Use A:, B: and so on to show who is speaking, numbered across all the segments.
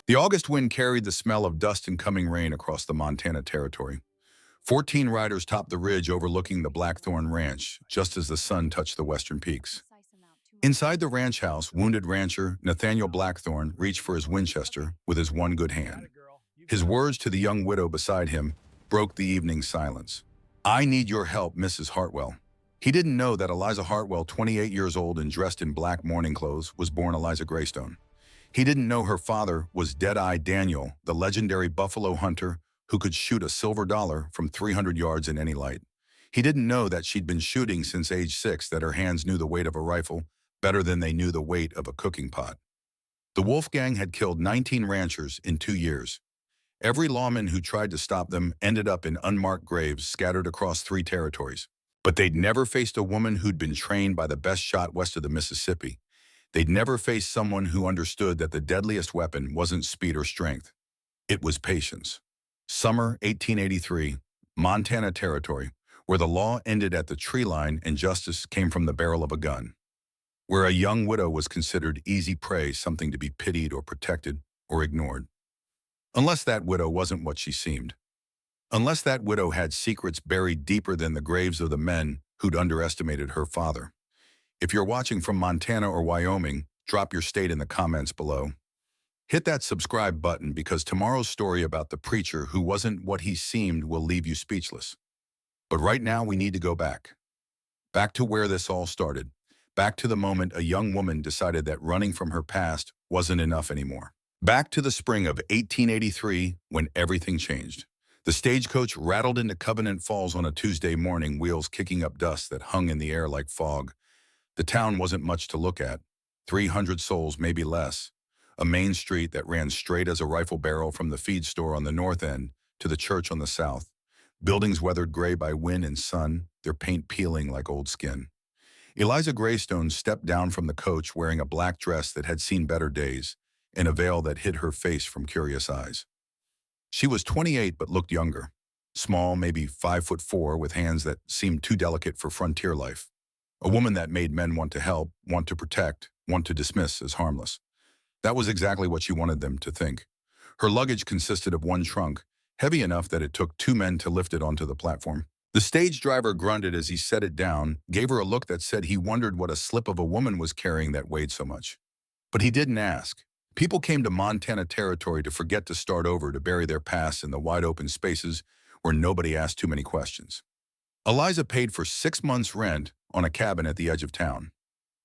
A: The August wind carried the smell of dust and coming rain across the Montana Territory. 14 riders topped the ridge overlooking the Blackthorne Ranch just as the sun touched the western peaks. Inside the ranch house, wounded rancher Nathaniel Blackthorne reached for his Winchester with his one good hand. His words to the young widow beside him broke the evening silence. "I need your help, Mrs. Hartwell." He didn't know that Eliza Hartwell, 28 years old and dressed in black mourning clothes, was born Eliza Greystone. He didn't know her father was Dead-Eye Daniel, the legendary buffalo hunter who could shoot a silver dollar from 300 yards in any light. He didn't know that she'd been shooting since age 6, that her hands knew the weight of a rifle better than they knew the weight of a cooking pot. The Wolfe Gang had killed 19 ranchers in 2 years. Every lawman who tried to stop them ended up in unmarked graves scattered across 3 territories. But they'd never faced a woman who'd been trained by the best shot west of the Mississippi. They'd never faced someone who understood that the deadliest weapon wasn't speed or strength. It was patience. Summer 1883, Montana Territory, where the law ended at the tree line and justice came from the barrel of a gun. Where a young widow was considered easy prey, something to be pitied or protected or ignored. Unless that widow wasn't what she seemed. Unless that widow had secrets buried deeper than the graves of the men who'd underestimated her father. If you're watching from Montana or Wyoming, drop your state in the comments below. Hit that subscribe button because tomorrow's story about the preacher who wasn't what he seemed will leave you speechless. But right now we need to go back. Back to where this all started. Back to the moment a young woman decided that running from her past wasn't enough anymore. Back to the spring of 1883 when everything changed. The stagecoach rattled into Covenant Falls on a Tuesday morning, wheels kicking up dust that hung in the air like fog. The town wasn't much to look at. 300 souls, maybe less. A main street that ran straight as a rifle barrel from the feed store on the north end to the church on the south. Buildings weathered gray by wind and sun, their paint peeling like old skin. Eliza Greystone stepped down from the coach wearing a black dress that had seen better days and a veil that hid her face from curious eyes. She was 28 but looked younger. Small, maybe 5'4", with hands that seemed too delicate for frontier life. A woman that made men want to help, want to protect, want to dismiss as harmless. That was exactly what she wanted them to think. Her luggage consisted of one trunk, heavy enough that it took 2 men to lift it onto the platform. The stage driver grunted as he set it down, gave her a look that said he wondered what a slip of a woman was carrying that weighed so much. But he didn't ask. People came to Montana Territory to forget to start over, to bury their past in the wide open spaces where nobody asked too many questions. Eliza paid for 6 months' rent on a cabin at the edge of town.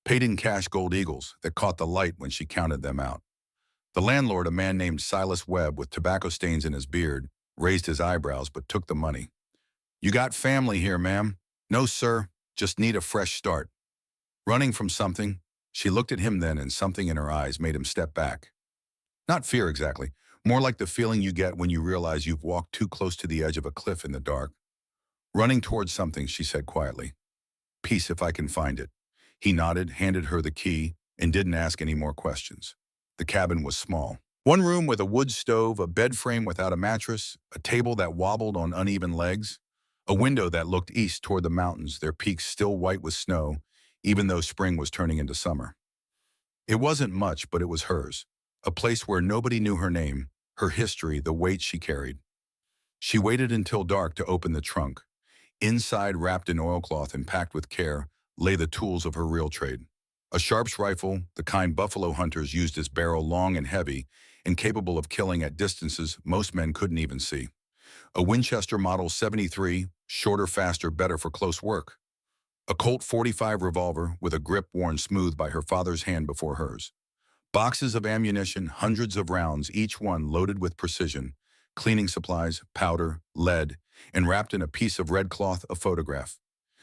A: Paid in cash gold eagles that caught the light when she counted them out. The landlord, a man named Silas Webb with tobacco stains in his beard, raised his eyebrows but took the money. "You got family here, ma'am?" "No, sir. Just need a fresh start." Running from something, she looked at him then, and something in her eyes made him step back. Not fear exactly, more like the feeling you get when you realize you've walked too close to the edge of a cliff in the dark. "Running towards something," she said quietly. "Peace if I can find it." He nodded, handed her the key, and didn't ask any more questions. The cabin was small. One room with a wood stove, a bed frame without a mattress, a table that wobbled on uneven legs, a window that looked east toward the mountains, their peaks still white with snow, even though spring was turning into summer. It wasn't much, but it was hers. A place where nobody knew her name, her history, the weight she carried. She waited until dark to open the trunk. Inside, wrapped in oilcloth and packed with care, lay the tools of her real trade. A Sharps rifle, the kind buffalo hunters used as barrel, long and heavy, and capable of killing at distances most men couldn't even see. A Winchester Model 73, shorter, faster, better for close work. A Colt .45 revolver with a grip worn smooth by her father's hand before hers. Boxes of ammunition, hundreds of rounds, each one loaded with precision. Cleaning supplies, powder, lead, and wrapped in a piece of red cloth, a photograph.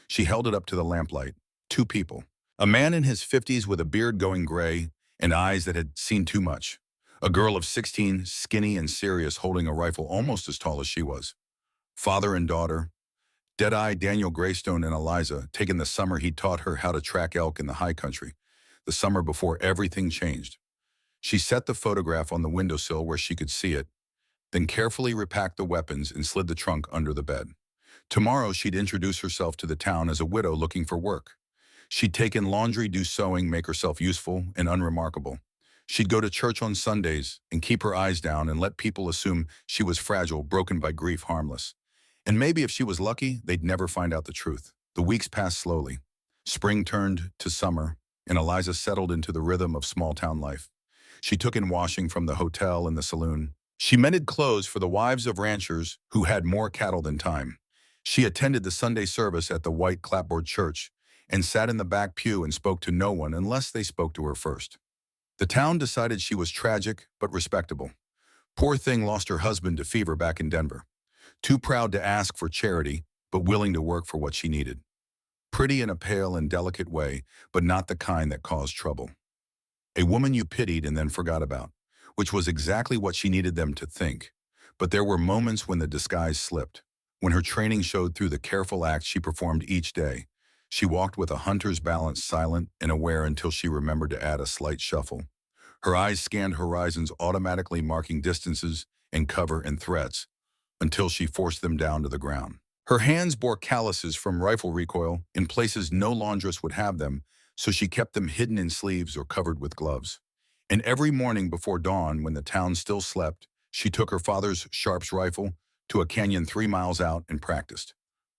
A: She held it up to the lamplight. 2 people. A man in his 50s with a beard going gray and eyes that had seen too much. A girl of 16, skinny and serious, holding a rifle almost as tall as she was. Father and daughter. Dead-Eye Daniel Greystone and Eliza, taken the summer he taught her how to track elk in the high country. The summer before everything changed. She set the photograph on the windowsill where she could see it, then carefully repacked the weapons and slid the trunk under the bed. Tomorrow she'd introduce herself to the town as a widow looking for work. She'd take in laundry, do sewing, make herself useful and unremarkable. She'd go to church on Sundays and keep her eyes down and let people assume she was fragile, broken by grief, harmless. And maybe if she was lucky, they'd never find out the truth. The weeks passed slowly. Spring turned to summer, and Eliza settled into the rhythm of small-town life. She took in washing from the hotel and the saloon. She mended clothes for the wives of ranchers who had more cattle than time. She attended the Sunday service at the white clapboard church and sat in the back pew and spoke to no one unless they spoke to her first. The town decided she was tragic but respectable. Poor thing lost her husband to fever back in Denver. Too proud to ask for charity, but willing to work for what she needed. Pretty in a pale and delicate way, but not the kind that caused trouble. A woman you pitied and then forgot about, which was exactly what she needed them to think. But there were moments when the disguise slipped, when her training showed through the careful acts she performed each day. She walked with a hunter's balance, silent and aware until she remembered to add a slight shuffle. Her eyes scanned horizons, automatically marking distances and cover and threats, until she forced them down to the ground. Her hands bore calluses from rifle recoil in places no laundress would have them, so she kept them hidden in sleeves or covered with gloves. And every morning before dawn, when the town still slept, she took her father's Sharps rifle to a canyon 3 miles out and practiced.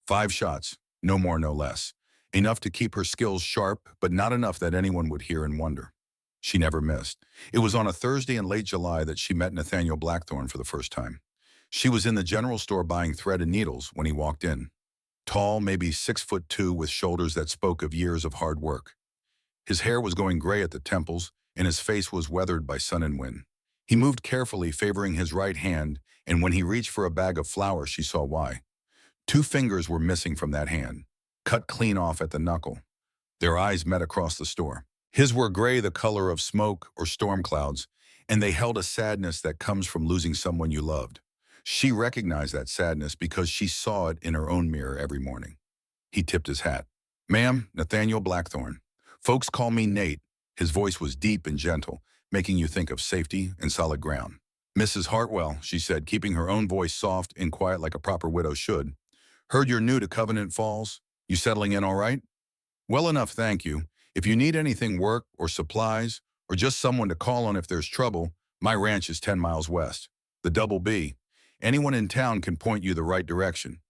A: 5 shots, no more, no less. Enough to keep her skills sharp, but not enough that anyone would hear and wonder. She never missed. It was on a Thursday in late July that she met Nathaniel Blackthorne for the first time. She was in the general store buying thread and needles when he walked in. Tall, maybe 6'2", with shoulders that spoke of years of hard work. His hair was going gray at the temples, and his face was weathered by sun and wind. He moved carefully, favoring his right hand, and when he reached for a bag of flour, she saw why. 2 fingers were missing from that hand, cut clean off at the knuckle. Their eyes met across the store. His were gray, the color of smoke or storm clouds, and they held a sadness that comes from losing someone you loved. She recognized that sadness because she saw it in her own mirror every morning. He tipped his hat. "Ma'am, Nathaniel Blackthorne. Folks call me Nate." His voice was deep and gentle, making you think of safety and solid ground. "Mrs. Hartwell," she said, keeping her own voice soft and quiet like a proper widow should. "Heard you're new to Covenant Falls. You settling in all right?" "Well enough, thank you. If you need anything, work or supplies, or just someone to call on if there's trouble, my ranch is 10 miles west. The Double B. Anyone in town can point you the right direction."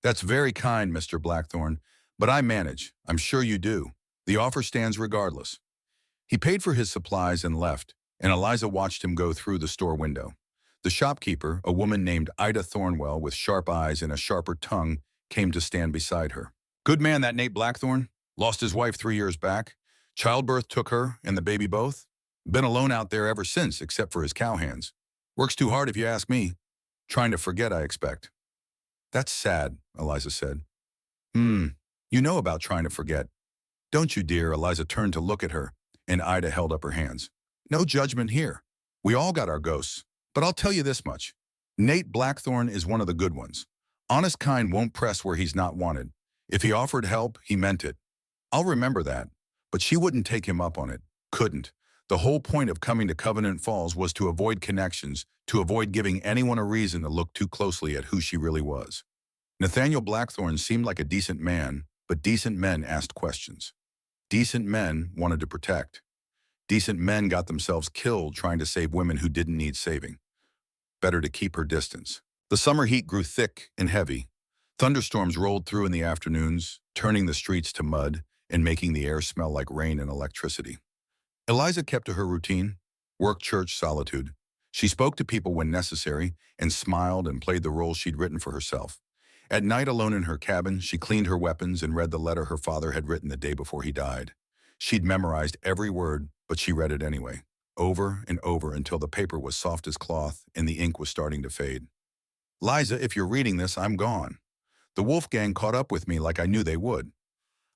A: "That's very kind, Mr. Blackthorne, but I manage. I'm sure you do. The offer stands regardless." He paid for his supplies and left, and Eliza watched him go through the store window. The shopkeeper, a woman named Ida Thornwell with sharp eyes and a sharper tongue, came to stand beside her. "Good man, that Nate Blackthorne. Lost his wife 3 years back. Childbirth took her and the baby both. Been alone out there ever since, except for his cowhands. Works too hard if you ask me. Trying to forget, I expect." "That's sad," Eliza said. You know about trying to forget. Don't you, dear?" Eliza turned to look at her, and Ida held up her hands. "No judgment here. We all got our ghosts. But I'll tell you this much. Nate Blackthorne is one of the good ones. Honest kind won't press where he's not wanted. If he offered help, he meant it. I'll remember that." But she wouldn't take him up on it. Couldn't. The whole point of coming to Covenant Falls was to avoid connections, to avoid giving anyone a reason to look too closely at who she really was. Nathaniel Blackthorne seemed like a decent man, but decent men asked questions. Decent men wanted to protect. Decent men got themselves killed trying to save women who didn't need saving. Better to keep her distance. The summer heat grew thick and heavy. Thunderstorms rolled through in the afternoons, turning the streets to mud and making the air smell like rain and electricity. Eliza kept to her routine: work, church, solitude. She spoke to people when necessary and smiled and played the role she'd written for herself. At night, alone in her cabin, she cleaned her weapons and read the letter her father had written the day before he died. She'd memorized every word, but she read it anyway, over and over until the paper was soft as cloth and the ink was starting to fade. "Liza, if you're reading this, I'm gone. The Wolfe Gang caught up with me like I knew they would.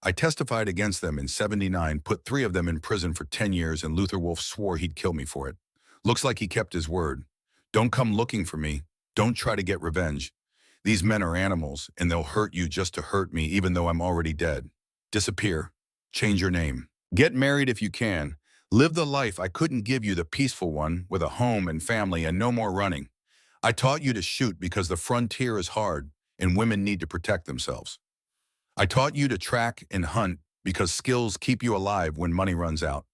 A: I testified against them in '79, put 3 of them in prison for 10 years, and Luther Wolfe swore he'd kill me for it. Looks like he kept his word. Don't come looking for me. Don't try to get revenge. These men are animals, and they'll hurt you just to hurt me, even though I'm already dead. Disappear. Change your name. Get married if you can. Live the life I couldn't give you, the peaceful one, with a home and family and no more running. I taught you to shoot because the frontier is hard, and women need to protect themselves. I taught you to track and hunt because skills keep you alive when money runs out.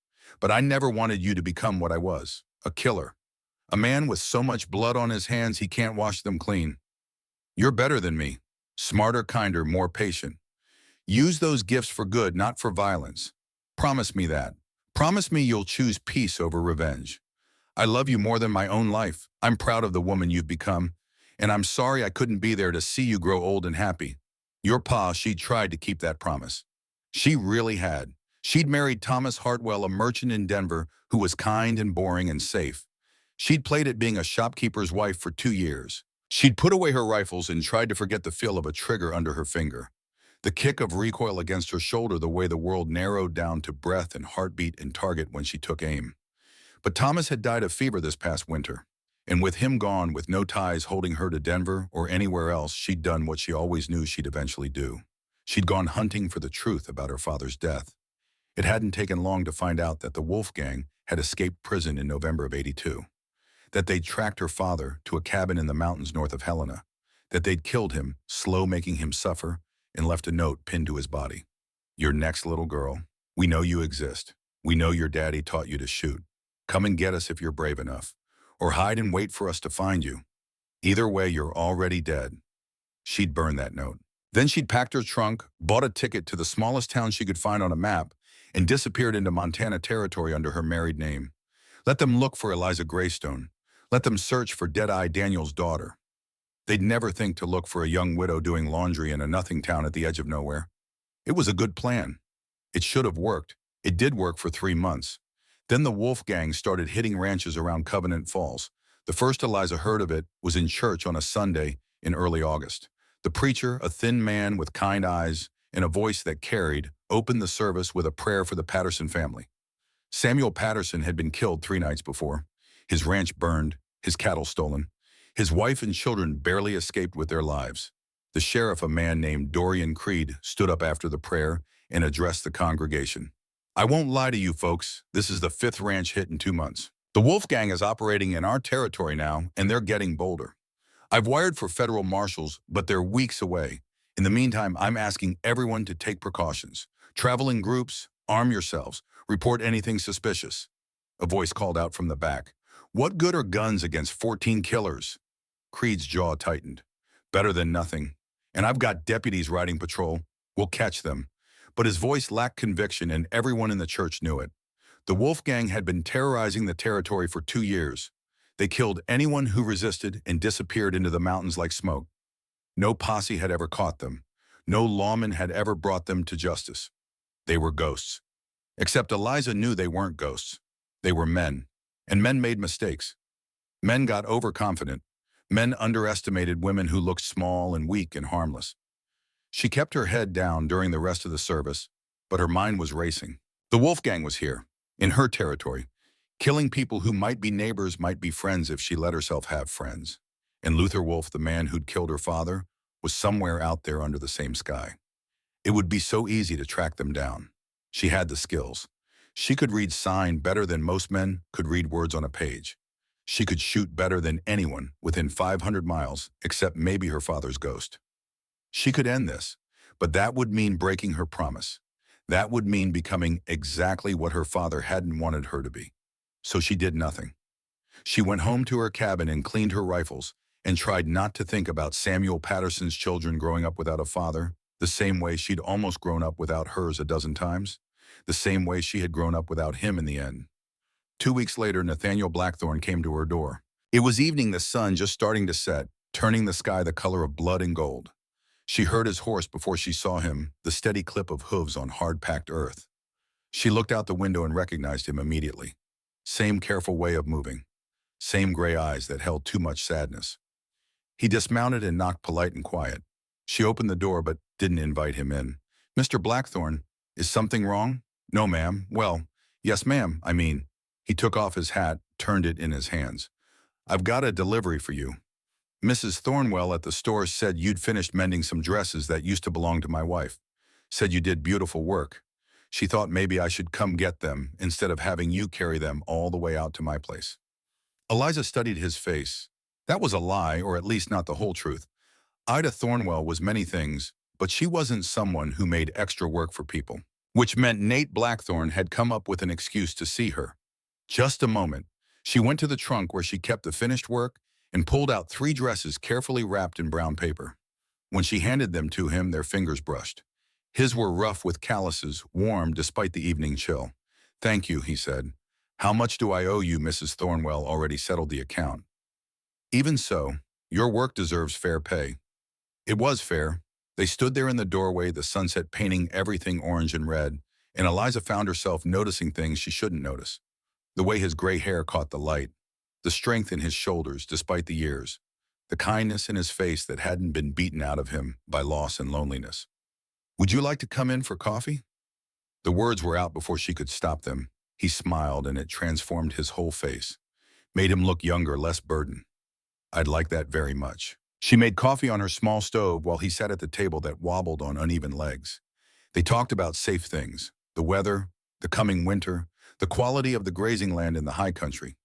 A: But I never wanted you to become what I was, a killer. A man with so much blood on his hands he can't wash them clean. You're better than me. Smarter, kinder, more patient. Use those gifts for good, not for violence. Promise me that. Promise me you'll choose peace over revenge. I love you more than my own life. I'm proud of the woman you've become, and I'm sorry I couldn't be there to see you grow old and happy. Your pa, she tried to keep that promise. She really had. She'd married Thomas Hartwell, a merchant in Denver who was kind and boring and safe. She'd played at being a shopkeeper's wife for 2 years. She'd put away her rifles and tried to forget the feel of a trigger under her finger. The kick of recoil against her shoulder, the way the world narrowed down to breath and heartbeat and target when she took aim. But Thomas had died of fever this past winter, and with him gone, with no ties holding her to Denver or anywhere else, she'd done what she always knew she'd eventually do. She'd gone hunting for the truth about her father's death. It hadn't taken long to find out that the Wolfe Gang had escaped prison in November of '82, that they'd tracked her father to a cabin in the mountains north of Helena, that they'd killed him, slow making him suffer, and left a note pinned to his body. You're next, little girl. We know you exist. We know your daddy taught you to shoot. Come and get us if you're brave enough, or hide and wait for us to find you. Either way, you're already dead. She'd burned that note. Then she'd packed her trunk, bought a ticket to the smallest town she could find on a map, and disappeared into Montana territory under her married name. Let them look for Eliza Greystone. Let them search for Dead-Eye Daniel's daughter. They'd never think to look for a young widow doing laundry in a nothing town at the edge of nowhere. It was a good plan. It should have worked. It did work for 3 months. Then the Wolfe Gang started hitting ranches around Covenant Falls. The first Eliza heard of it was in church on a Sunday in early August. The preacher, a thin man with kind eyes and a voice that carried, opened the service with a prayer for the Patterson family. Samuel Patterson had been killed 3 nights before. His ranch burned, his cattle stolen. His wife and children barely escaped with their lives. The sheriff, a man named Dorian Creed, stood up after the prayer and addressed the congregation. I won't lie to you folks, this is the 5th ranch hit in 2 months. The Wolfe Gang is operating in our territory now, and they're getting bolder. I've wired for federal marshals, but they're weeks away. In the meantime, I'm asking everyone to take precautions. Travel in groups, arm yourselves, report anything suspicious. A voice called out from the back. What good are guns against 14 killers? Creed's jaw tightened. Better than nothing. And I've got deputies riding patrol. We'll catch them. But his voice lacked conviction, and everyone in the church knew it. The Wolfe Gang had been terrorizing the territory for 2 years. They killed anyone who resisted and disappeared into the mountains like smoke. No posse had ever caught them. No lawman had ever brought them to justice. They were ghosts. Except Eliza knew they weren't ghosts. They were men. And men made mistakes. Men got overconfident. Men underestimated women who looked small and weak and harmless. She kept her head down during the rest of the service, but her mind was racing. The Wolfe Gang was here, in her territory, killing people who might be neighbors, might be friends if she let herself have friends. And Luther Wolfe, the man who'd killed her father, was somewhere out there under the same sky. It would be so easy to track them down. She had the skills. She could read sign better than most men could read words on a page. She could shoot better than anyone within 500 miles, except maybe her father's ghost. She could end this, but that would mean breaking her promise. That would mean becoming exactly what her father hadn't wanted her to be. So she did nothing. She went home to her cabin and cleaned her rifles and tried not to think about Samuel Patterson's children growing up without a father, the same way she'd almost grown up without hers a dozen times, the same way she had grown up without him in the end. 2 weeks later, Nathaniel Blackthorne came to her door. It was evening, the sun just starting to set, turning the sky the color of blood and gold. She heard his horse before she saw him, the steady clip of hooves on hard-packed earth. She looked out the window and recognized him immediately. Same careful way of moving. Same gray eyes that held too much sadness. He dismounted and knocked polite and quiet. She opened the door but didn't invite him in. Mr. Blackthorne, is something wrong? No, ma'am. Well, yes, ma'am, I mean. He took off his hat, turned it in his hands. I've got a delivery for you. Mrs. Thornwell at the store said you'd finished mending some dresses that used to belong to my wife. Said you did beautiful work. She thought maybe I should come get them instead of having you carry them all the way out to my place. Eliza studied his face. That was a lie, or at least not the whole truth. Ida Thornwell was many things, but she wasn't someone who made extra work for people. which meant Nate Blackthorne had come up with an excuse to see her. Just a moment. She went to the trunk where she kept the finished work and pulled out 3 dresses carefully wrapped in brown paper. When she handed them to him, their fingers brushed. His were rough with calluses, warm despite the evening chill. "Thank you," he said. "How much do I owe you?" Mrs. Thornwell already settled the account. "Even so, your work deserves fair pay." It was fair. They stood there in the doorway, the sunset painting everything orange and red, and Eliza found herself noticing things she shouldn't notice. The way his gray hair caught the light, the strength in his shoulders despite the years, the kindness in his face that hadn't been beaten out of him by loss and loneliness. "Would you like to come in for coffee?" The words were out before she could stop them. He smiled, and it transformed his whole face, made him look younger, less burdened. "I'd like that very much." She made coffee on her small stove while he sat at the table that wobbled on uneven legs. They talked about safe things, the weather, the coming winter, the quality of the grazing land in the high country.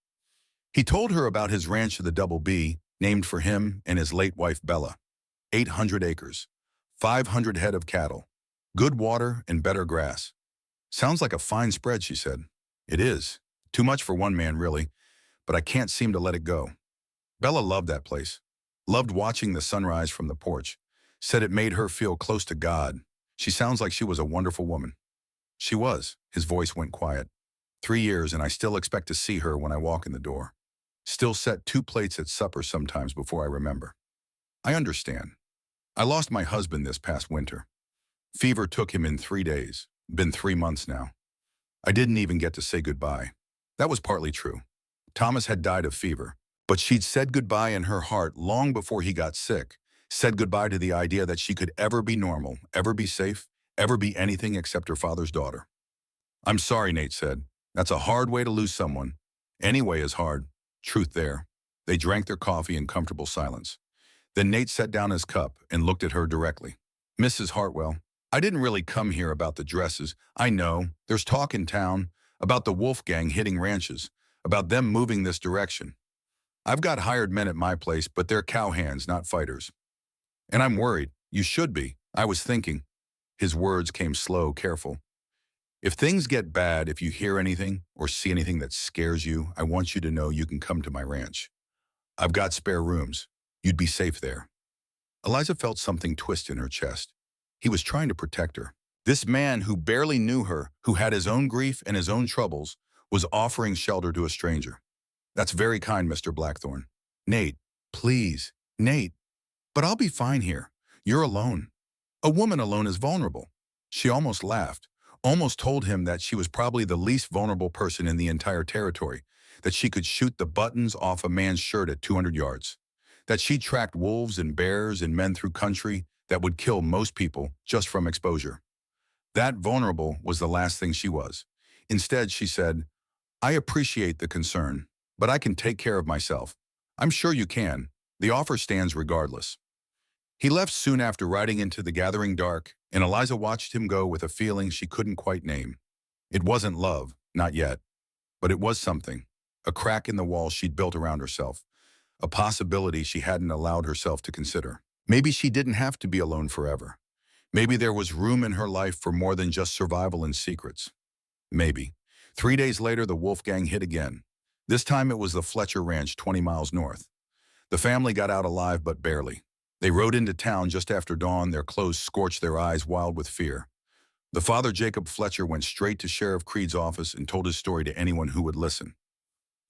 A: He told her about his ranch of the Double B, named for him and his late wife Bella. 800 acres, 500 head of cattle, good water and better grass. "Sounds like a fine spread," she said. "It is. Too much for one man, really, but I can't seem to let it go." Bella loved that place, loved watching the sunrise from the porch, said it made her feel close to God. "She sounds like she was a wonderful woman." "She was." His voice went quiet. 3 years, and I still expect to see her when I walk in the door. Still set 2 plates at supper sometimes before I remember. "I understand. I lost my husband this past winter. Fever took him in 3 days. Been 3 months now. I didn't even get to say goodbye." That was partly true. Thomas had died of fever, but she'd said goodbye in her heart long before he got sick, said goodbye to the idea that she could ever be normal, ever be safe, ever be anything except her father's daughter. "I'm sorry," Nate said. "That's a hard way to lose someone. Any way is hard." Truth there. They drank their coffee in comfortable silence. Then Nate set down his cup and looked at her directly. "Mrs. Hartwell, I didn't really come here about the dresses. I know, there's talk in town about the Wolfe Gang hitting ranches, about them moving this direction. I've got hired men at my place, but they're cowhands, not fighters. And I'm worried. You should be. I was thinking." His words came slow, careful. "If things get bad, if you hear anything or see anything that scares you, I want you to know you can come to my ranch. I've got spare rooms. You'd be safe there." Eliza felt something twist in her chest. He was trying to protect her. This man who barely knew her, who had his own grief and his own troubles, was offering shelter to a stranger. "That's very kind, Mr. Blackthorne." "Nate, please, Nate." "But I'll be fine here. You're alone." A woman alone is vulnerable. She almost laughed, almost told him that she was probably the least vulnerable person in the entire territory, that she could shoot the buttons off a man's shirt at 200 yards, that she tracked wolves and bears and men through country that would kill most people just from exposure. That vulnerable was the last thing she was. Instead, she said, "I appreciate the concern, but I can take care of myself." "I'm sure you can. The offer stands regardless." He left soon after, riding into the gathering dark, and Eliza watched him go with a feeling she couldn't quite name. It wasn't love, not yet, but it was something, a crack in the wall she'd built around herself, a possibility she hadn't allowed herself to consider. Maybe she didn't have to be alone forever. Maybe there was room in her life for more than just survival and secrets. Maybe. 3 days later, the Wolfe Gang hit again. This time it was the Fletcher Ranch 20 miles north. The family got out alive, but barely. They rode into town just after dawn, their clothes scorched, their eyes wild with fear. The father, Jacob Fletcher, went straight to Sheriff Creed's office and told his story to anyone who would listen.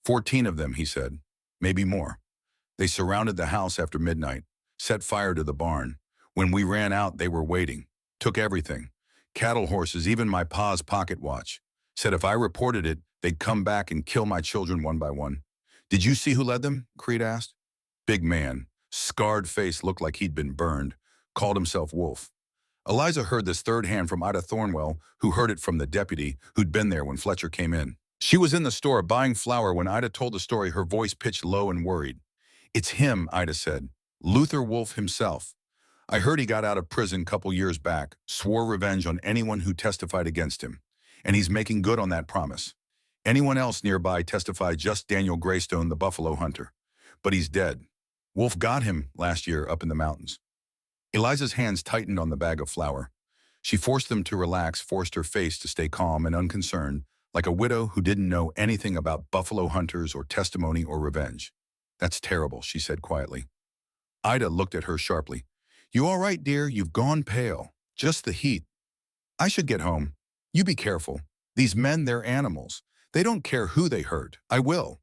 A: 14 of them, he said, maybe more. They surrounded the house after midnight, set fire to the barn. When we ran out, they were waiting, took everything. Cattle, horses, even my pa's pocket watch. Said if I reported it, they'd come back and kill my children one by one. "Did you see who led them?" Creed asked. Big man, scarred face, looked like he'd been burned, called himself Wolfe. Eliza heard this third hand from Ida Thornwell, who heard it from the deputy who'd been there when Fletcher came in. She was in the store buying flour when Ida told the story, her voice pitched low and worried. "It's him," Ida said. "Luther Wolfe himself. I heard he got out of prison a couple years back, swore revenge on anyone who testified against him. And he's making good on that promise. Anyone else nearby testified, just Daniel Greystone, the buffalo hunter. But he's dead. Wolfe got him last year up in the mountains." Eliza's hands tightened on the bag of flour. She forced them to relax, forced her face to stay calm and unconcerned, like a widow who didn't know anything about buffalo hunters or testimony or revenge. "That's terrible," she said quietly. Ida looked at her sharply. "You all right, dear? You've gone pale. Just the heat. I should get home. You be careful. These men, they're animals. They don't care who they hurt. I will."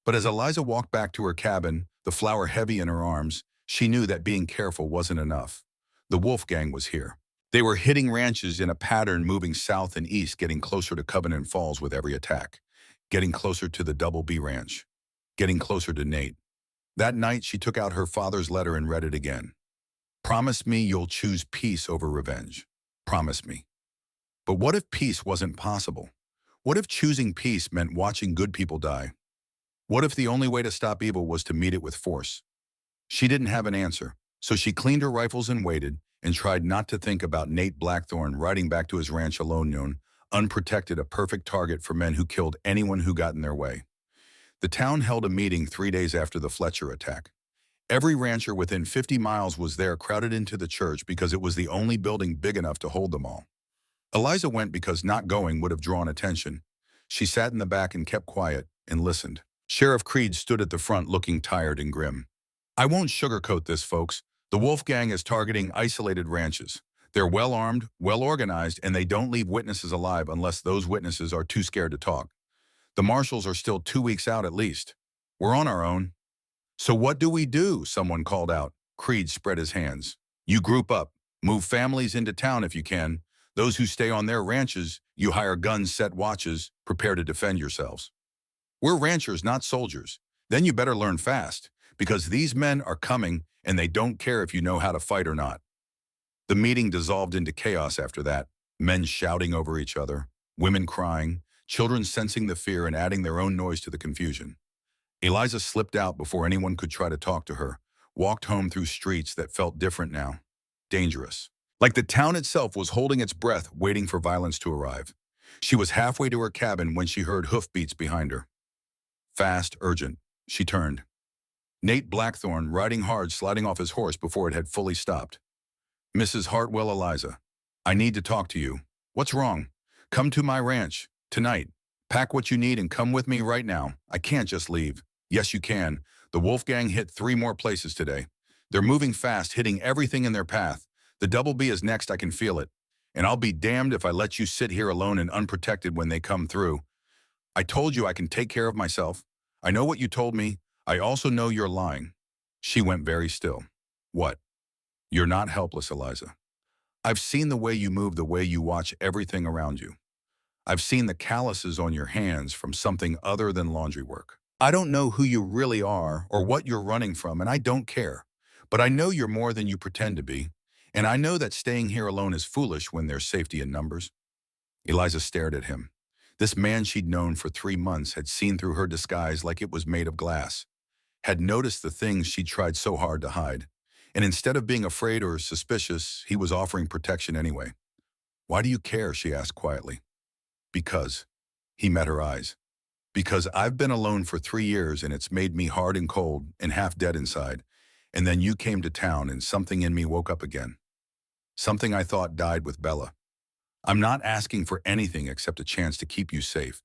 A: But as Eliza walked back to her cabin, the flower heavy in her arms, she knew that being careful wasn't enough. The Wolfe Gang was here. They were hitting ranches in a pattern, moving south and east, getting closer to Covenant Falls with every attack, getting closer to the Double B Ranch, getting closer to Nate. That night, she took out her father's letter and read it again. "Promise me you'll choose peace over revenge. Promise me." But what if peace wasn't possible? What if choosing peace meant watching good people die? What if the only way to stop evil was to meet it with force? She didn't have an answer, so she cleaned her rifles and waited, and tried not to think about Nate Blackthorne riding back to his ranch alone, known, unprotected, a perfect target for men who killed anyone who got in their way. The town held a meeting 3 days after the Fletcher attack. Every rancher within 50 miles was there, crowded into the church because it was the only building big enough to hold them all. Eliza went because not going would have drawn attention. She sat in the back and kept quiet and listened. Sheriff Creed stood at the front looking tired and grim. "I won't sugarcoat this, folks. The Wolfe Gang is targeting isolated ranches. They're well-armed, well-organized, and they don't leave witnesses alive unless those witnesses are too scared to talk. The marshals are still 2 weeks out at least. We're on our own." "So what do we do?" someone called out. Creed spread his hands. "You group up. Move families into town if you can. Those who stay on their ranches, you hire guns, set watches, prepare to defend yourselves. We're ranchers, not soldiers. Then you better learn fast, because these men are coming and they don't care if you know how to fight or not." The meeting dissolved into chaos after that, men shouting over each other, women crying, children sensing the fear and adding their own noise to the confusion. Eliza slipped out before anyone could try to talk to her, walked home through streets that felt different now, dangerous. Like the town itself was holding its breath, waiting for violence to arrive. She was halfway to her cabin when she heard hoofbeats behind her. Fast, urgent. She turned. Nate Blackthorne, riding hard, sliding off his horse before it had fully stopped. "Mrs. Hartwell, Eliza, I need to talk to you." "What's wrong?" "Come to my ranch, tonight. Pack what you need and come with me right now. I can't just leave." "Yes, you can. The Wolfe Gang hit 3 more places today. They're moving fast, hitting everything in their path. The Double B is next, I can feel it. And I'll be damned if I let you sit here alone and unprotected when they come through. I told you I can take care of myself. I know what you told me. I also know you're lying." She went very still. "What?" "You're not helpless, Eliza. I've seen the way you move, the way you watch everything around you. I've seen the calluses on your hands from something other than laundry work. I don't know who you really are or what you're running from, and I don't care. But I know you're more than you pretend to be. And I know that staying here alone is foolish when there's safety in numbers." Eliza stared at him. This man she'd known for 3 months had seen through her disguise like it was made of glass, had noticed the things she'd tried so hard to hide. And instead of being afraid or suspicious, he was offering protection anyway. "Why do you care?" she asked quietly. "Because." He met her eyes. "Because I've been alone for 3 years and it's made me hard and cold and half dead inside. And then you came to town and something in me woke up again. Something I thought died with Bella. I'm not asking for anything except a chance to keep you safe.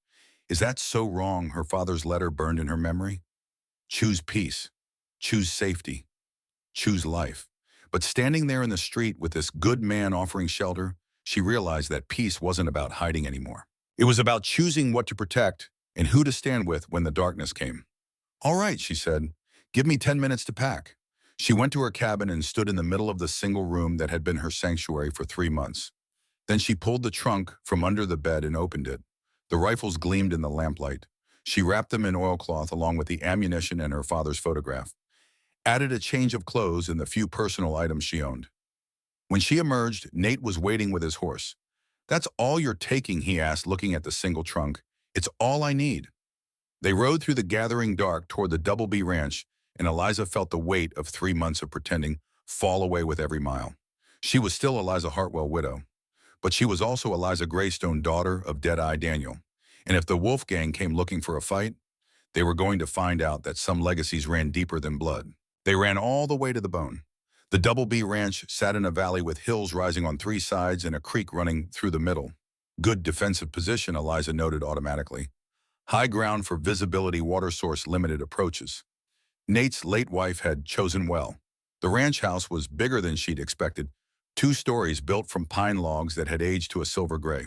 A: Is that so wrong?" Her father's letter burned in her memory. Choose peace. Choose safety. Choose life. But standing there in the street with this good man offering shelter, she realized that peace wasn't about hiding anymore. It was about choosing what to protect and who to stand with when the darkness came. "All right," she said. "Give me 10 minutes to pack." She went to her cabin and stood in the middle of the single room that had been her sanctuary for 3 months. Then she pulled the trunk from under the bed and opened it. The rifles gleamed in the lamplight. She wrapped them in oilcloth along with the ammunition and her father's photograph, added a change of clothes and the few personal items she owned. When she emerged, Nate was waiting with his horse. "That's all you're taking?" he asked, looking at the single trunk. "It's all I need." They rode through the gathering dark toward the Double B Ranch, and Eliza felt the weight of 3 months of pretending fall away with every mile. She was still Eliza Hartwell, widow, but she was also Eliza Greystone, daughter of Dead-Eye Daniel. And if the Wolfe Gang came looking for a fight, they were going to find out that some legacies ran deeper than blood. They ran all the way to the bone. The Double B Ranch sat in a valley with hills rising on three sides and a creek running through the middle. Good defensive position, Eliza noted automatically. High ground for visibility, water source, limited approaches. Nate's late wife had chosen well. The ranch house was bigger than she'd expected, 2 stories built from pine logs that had aged to a silver gray.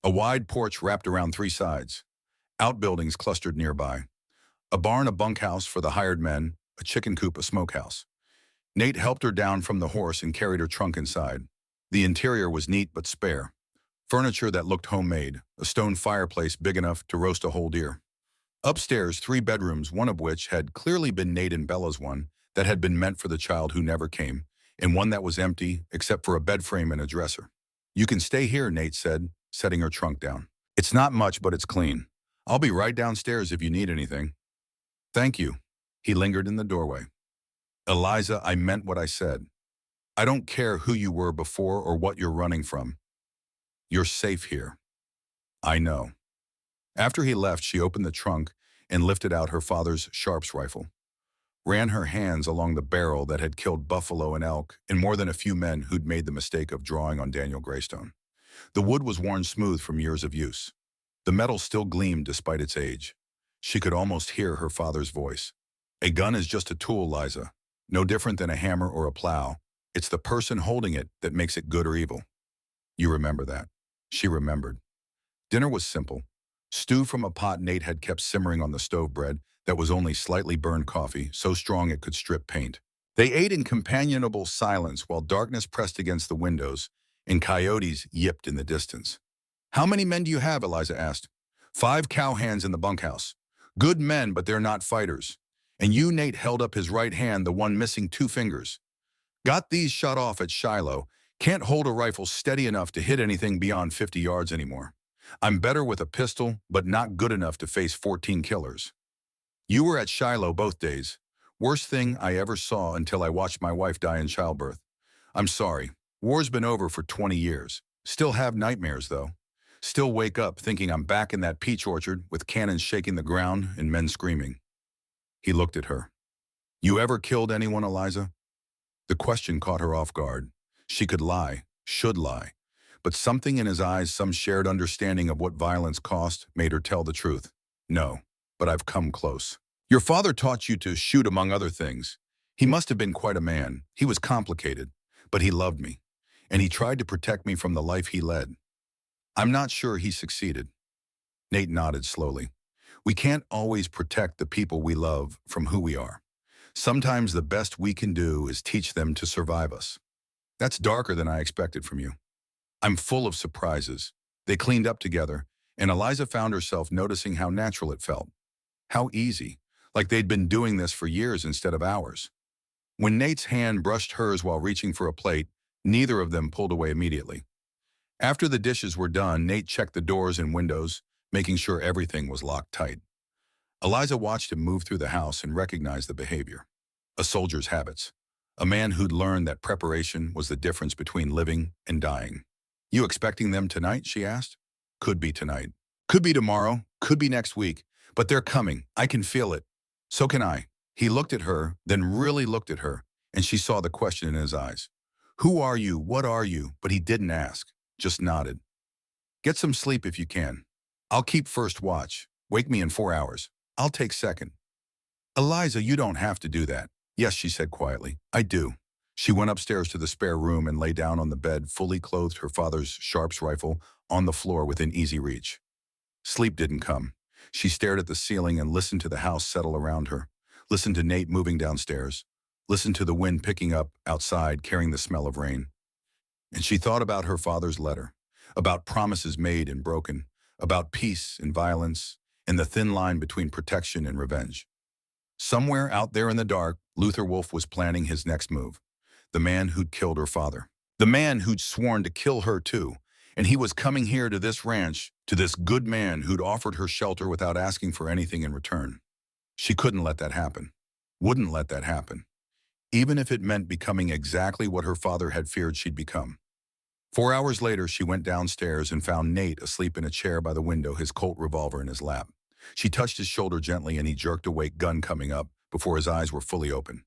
A: A wide porch wrapped around 3 sides. Outbuildings clustered nearby. A barn, a bunkhouse for the hired men, a chicken coop, a smokehouse. Nate helped her down from the horse and carried her trunk inside. The interior was neat but spare. Furniture that looked homemade, a stone fireplace big enough to roast a whole deer. Upstairs, 3 bedrooms, one of which had clearly been Nate and Bella's one, that had been meant for the child who never came, and one that was empty except for a bed frame and a dresser. "You can stay here," Nate said, setting her trunk down. "It's not much, but it's clean. I'll be right downstairs if you need anything." "Thank you." He lingered in the doorway. "Eliza, I meant what I said. I don't care who you were before or what you're running from. You're safe here." "I know." After he left, she opened the trunk and lifted out her father's Sharps rifle. Ran her hands along the barrel that had killed buffalo and elk and more than a few men who'd made the mistake of drawing on Daniel Greystone. The wood was worn smooth from years of use. The metal still gleamed despite its age. She could almost hear her father's voice. "A gun is just a tool, Liza. No different than a hammer or a plow. It's the person holding it that makes it good or evil. You remember that." She remembered. Dinner was simple. Stew from a pot Nate had kept simmering on the stove, bread that was only slightly burned, coffee so strong it could strip paint. They ate in companionable silence while darkness pressed against the windows and coyotes yipped in the distance. "How many men do you have?" Eliza asked. 5 cowhands in the bunkhouse. Good men, but they're not fighters. And you," Nate held up his right hand, the one missing 2 fingers. "Got these shot off at Shiloh. Can't hold a rifle steady enough to hit anything beyond 50 yards anymore. I'm better with a pistol, but not good enough to face 14 killers. You were at Shiloh both days. Worst thing I ever saw until I watched my wife die in childbirth. I'm sorry. War's been over for 20 years. Still have nightmares, though. Still wake up thinking I'm back in that peach orchard with cannons shaking the ground and men screaming." He looked at her. "You ever killed anyone, Eliza?" The question caught her off guard. She could lie, should lie. But something in his eyes, some shared understanding of what violence cost, made her tell the truth. "No, but I've come close." "Your father taught you to shoot, among other things. He must have been quite a man. He was complicated, but he loved me. And he tried to protect me from the life he led. I'm not sure he succeeded." Nate nodded slowly. "We can't always protect the people we love from who we are. Sometimes the best we can do is teach them to survive us." "That's darker than I expected from you." "I'm full of surprises." They cleaned up together, and Eliza found herself noticing how natural it felt. How easy, like they'd been doing this for years instead of hours. When Nate's hand brushed hers while reaching for a plate, neither of them pulled away immediately. After the dishes were done, Nate checked the doors and windows, making sure everything was locked tight. Eliza watched him move through the house and recognized the behavior. A soldier's habits. A man who'd learned that preparation was the difference between living and dying. "You expecting them tonight?" she asked. "Could be tonight. Could be tomorrow. Could be next week. But they're coming. I can feel it." "So can I." He looked at her, then really looked at her, and she saw the question in his eyes. "Who are you? What are you?" But he didn't ask, just nodded. "Get some sleep if you can. I'll keep first watch. Wake me in 4 hours. I'll take second." "Eliza, you don't have to do that." "Yes," she said quietly. "I do." She went upstairs to the spare room and lay down on the bed, fully clothed, her father's Sharps rifle on the floor within easy reach. Sleep didn't come. She stared at the ceiling and listened to the house settle around her, listened to Nate moving downstairs, listened to the wind picking up outside, carrying the smell of rain. And she thought about her father's letter, about promises made and broken, about peace and violence, and the thin line between protection and revenge. Somewhere out there in the dark, Luther Wolfe was planning his next move. The man who'd killed her father. The man who'd sworn to kill her too. And he was coming here to this ranch, to this good man who'd offered her shelter without asking for anything in return. She couldn't let that happen. Wouldn't let that happen. Even if it meant becoming exactly what her father had feared she'd become. 4 hours later, she went downstairs and found Nate asleep in a chair by the window, his Colt revolver in his lap. She touched his shoulder gently and he jerked awake, gun coming up, before his eyes were fully open.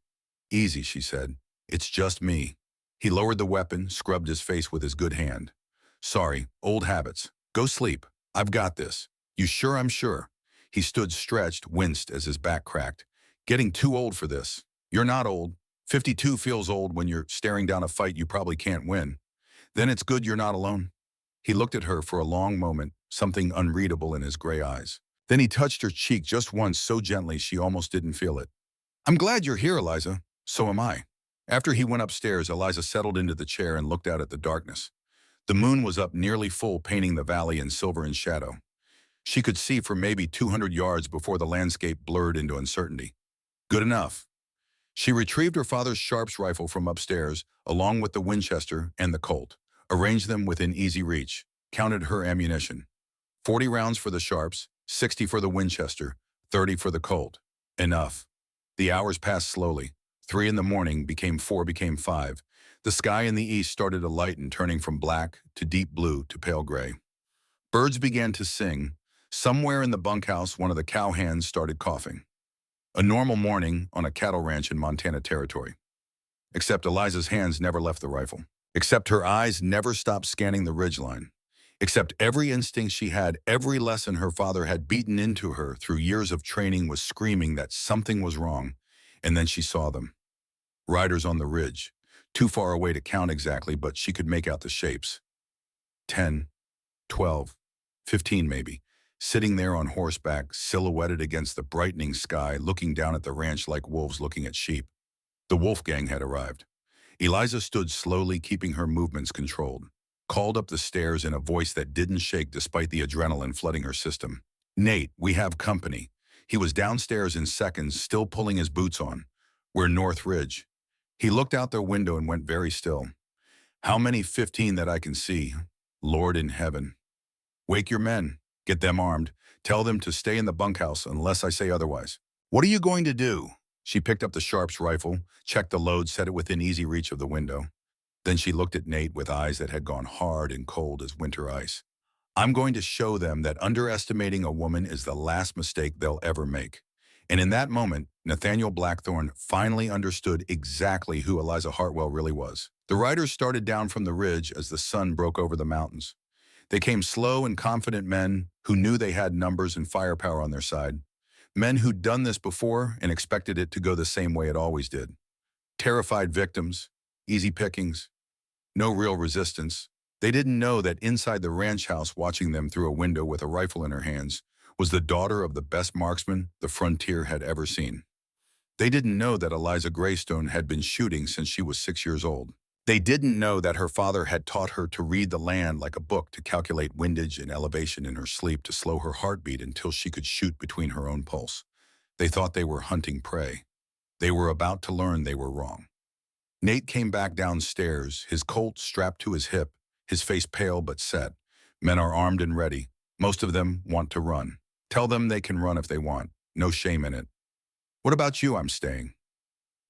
A: "Easy," she said. It's just me. He lowered the weapon, scrubbed his face with his good hand. Sorry, old habits. Go sleep. I've got this. You sure I'm sure? He stood stretched, winced as his back cracked. Getting too old for this. You're not old. 52 feels old when you're staring down a fight you probably can't win. Then it's good you're not alone. He looked at her for a long moment, something unreadable in his gray eyes. Then he touched her cheek just once so gently she almost didn't feel it. I'm glad you're here, Eliza. So am I. After he went upstairs, Eliza settled into the chair and looked out at the darkness. The moon was up nearly full, painting the valley in silver and shadow. She could see for maybe 200 yards before the landscape blurred into uncertainty. Good enough. She retrieved her father's Sharps rifle from upstairs, along with the Winchester and the Colt, arranged them within easy reach, counted her ammunition. 40 rounds for the Sharps, 60 for the Winchester, 30 for the Colt. Enough. The hours passed slowly. 3 in the morning became 4, became 5. The sky in the east started to lighten, turning from black to deep blue to pale gray. Birds began to sing. Somewhere in the bunkhouse, one of the cowhands started coughing. A normal morning on a cattle ranch in Montana Territory. Except Eliza's hands never left the rifle. Except her eyes never stopped scanning the ridgeline. Except every instinct she had, every lesson her father had beaten into her through years of training was screaming that something was wrong. And then she saw them. Riders on the ridge. Too far away to count exactly, but she could make out the shapes. 10, 12, 15 maybe. Sitting there on horseback, silhouetted against the brightening sky, looking down at the ranch like wolves looking at sheep. The Wolfe Gang had arrived. Eliza stood slowly, keeping her movements controlled. Called up the stairs in a voice that didn't shake despite the adrenaline flooding her system. Nate, we have company. He was downstairs in seconds, still pulling his boots on. We're North Ridge. He looked out their window and went very still. How many 15 that I can see? Lord in heaven. Wake your men. Get them armed. Tell them to stay in the bunkhouse unless I say otherwise. What are you going to do? She picked up the Sharps rifle, checked the load, set it within easy reach of the window. Then she looked at Nate with eyes that had gone hard and cold as winter ice. I'm going to show them that underestimating a woman is the last mistake they'll ever make. And in that moment, Nathaniel Blackthorne finally understood exactly who Eliza Hartwell really was. The riders started down from the ridge as the sun broke over the mountains. They came slow and confident men who knew they had numbers and firepower on their side. Men who'd done this before and expected it to go the same way it always did. Terrified victims, easy pickings, no real resistance. They didn't know that inside the ranch house, watching them through a window with a rifle in her hands, was the daughter of the best marksman the frontier had ever seen. They didn't know that Eliza Greystone had been shooting since she was 6 years old. They didn't know that her father had taught her to read the land like a book, to calculate windage and elevation in her sleep, to slow her heartbeat until she could shoot between her own pulse. They thought they were hunting prey. They were about to learn they were wrong. Nate came back downstairs, his Colt strapped to his hip, his face pale but set. Men are armed and ready. Most of them want to run. Tell them they can run if they want. No shame in it. What about you? I'm staying.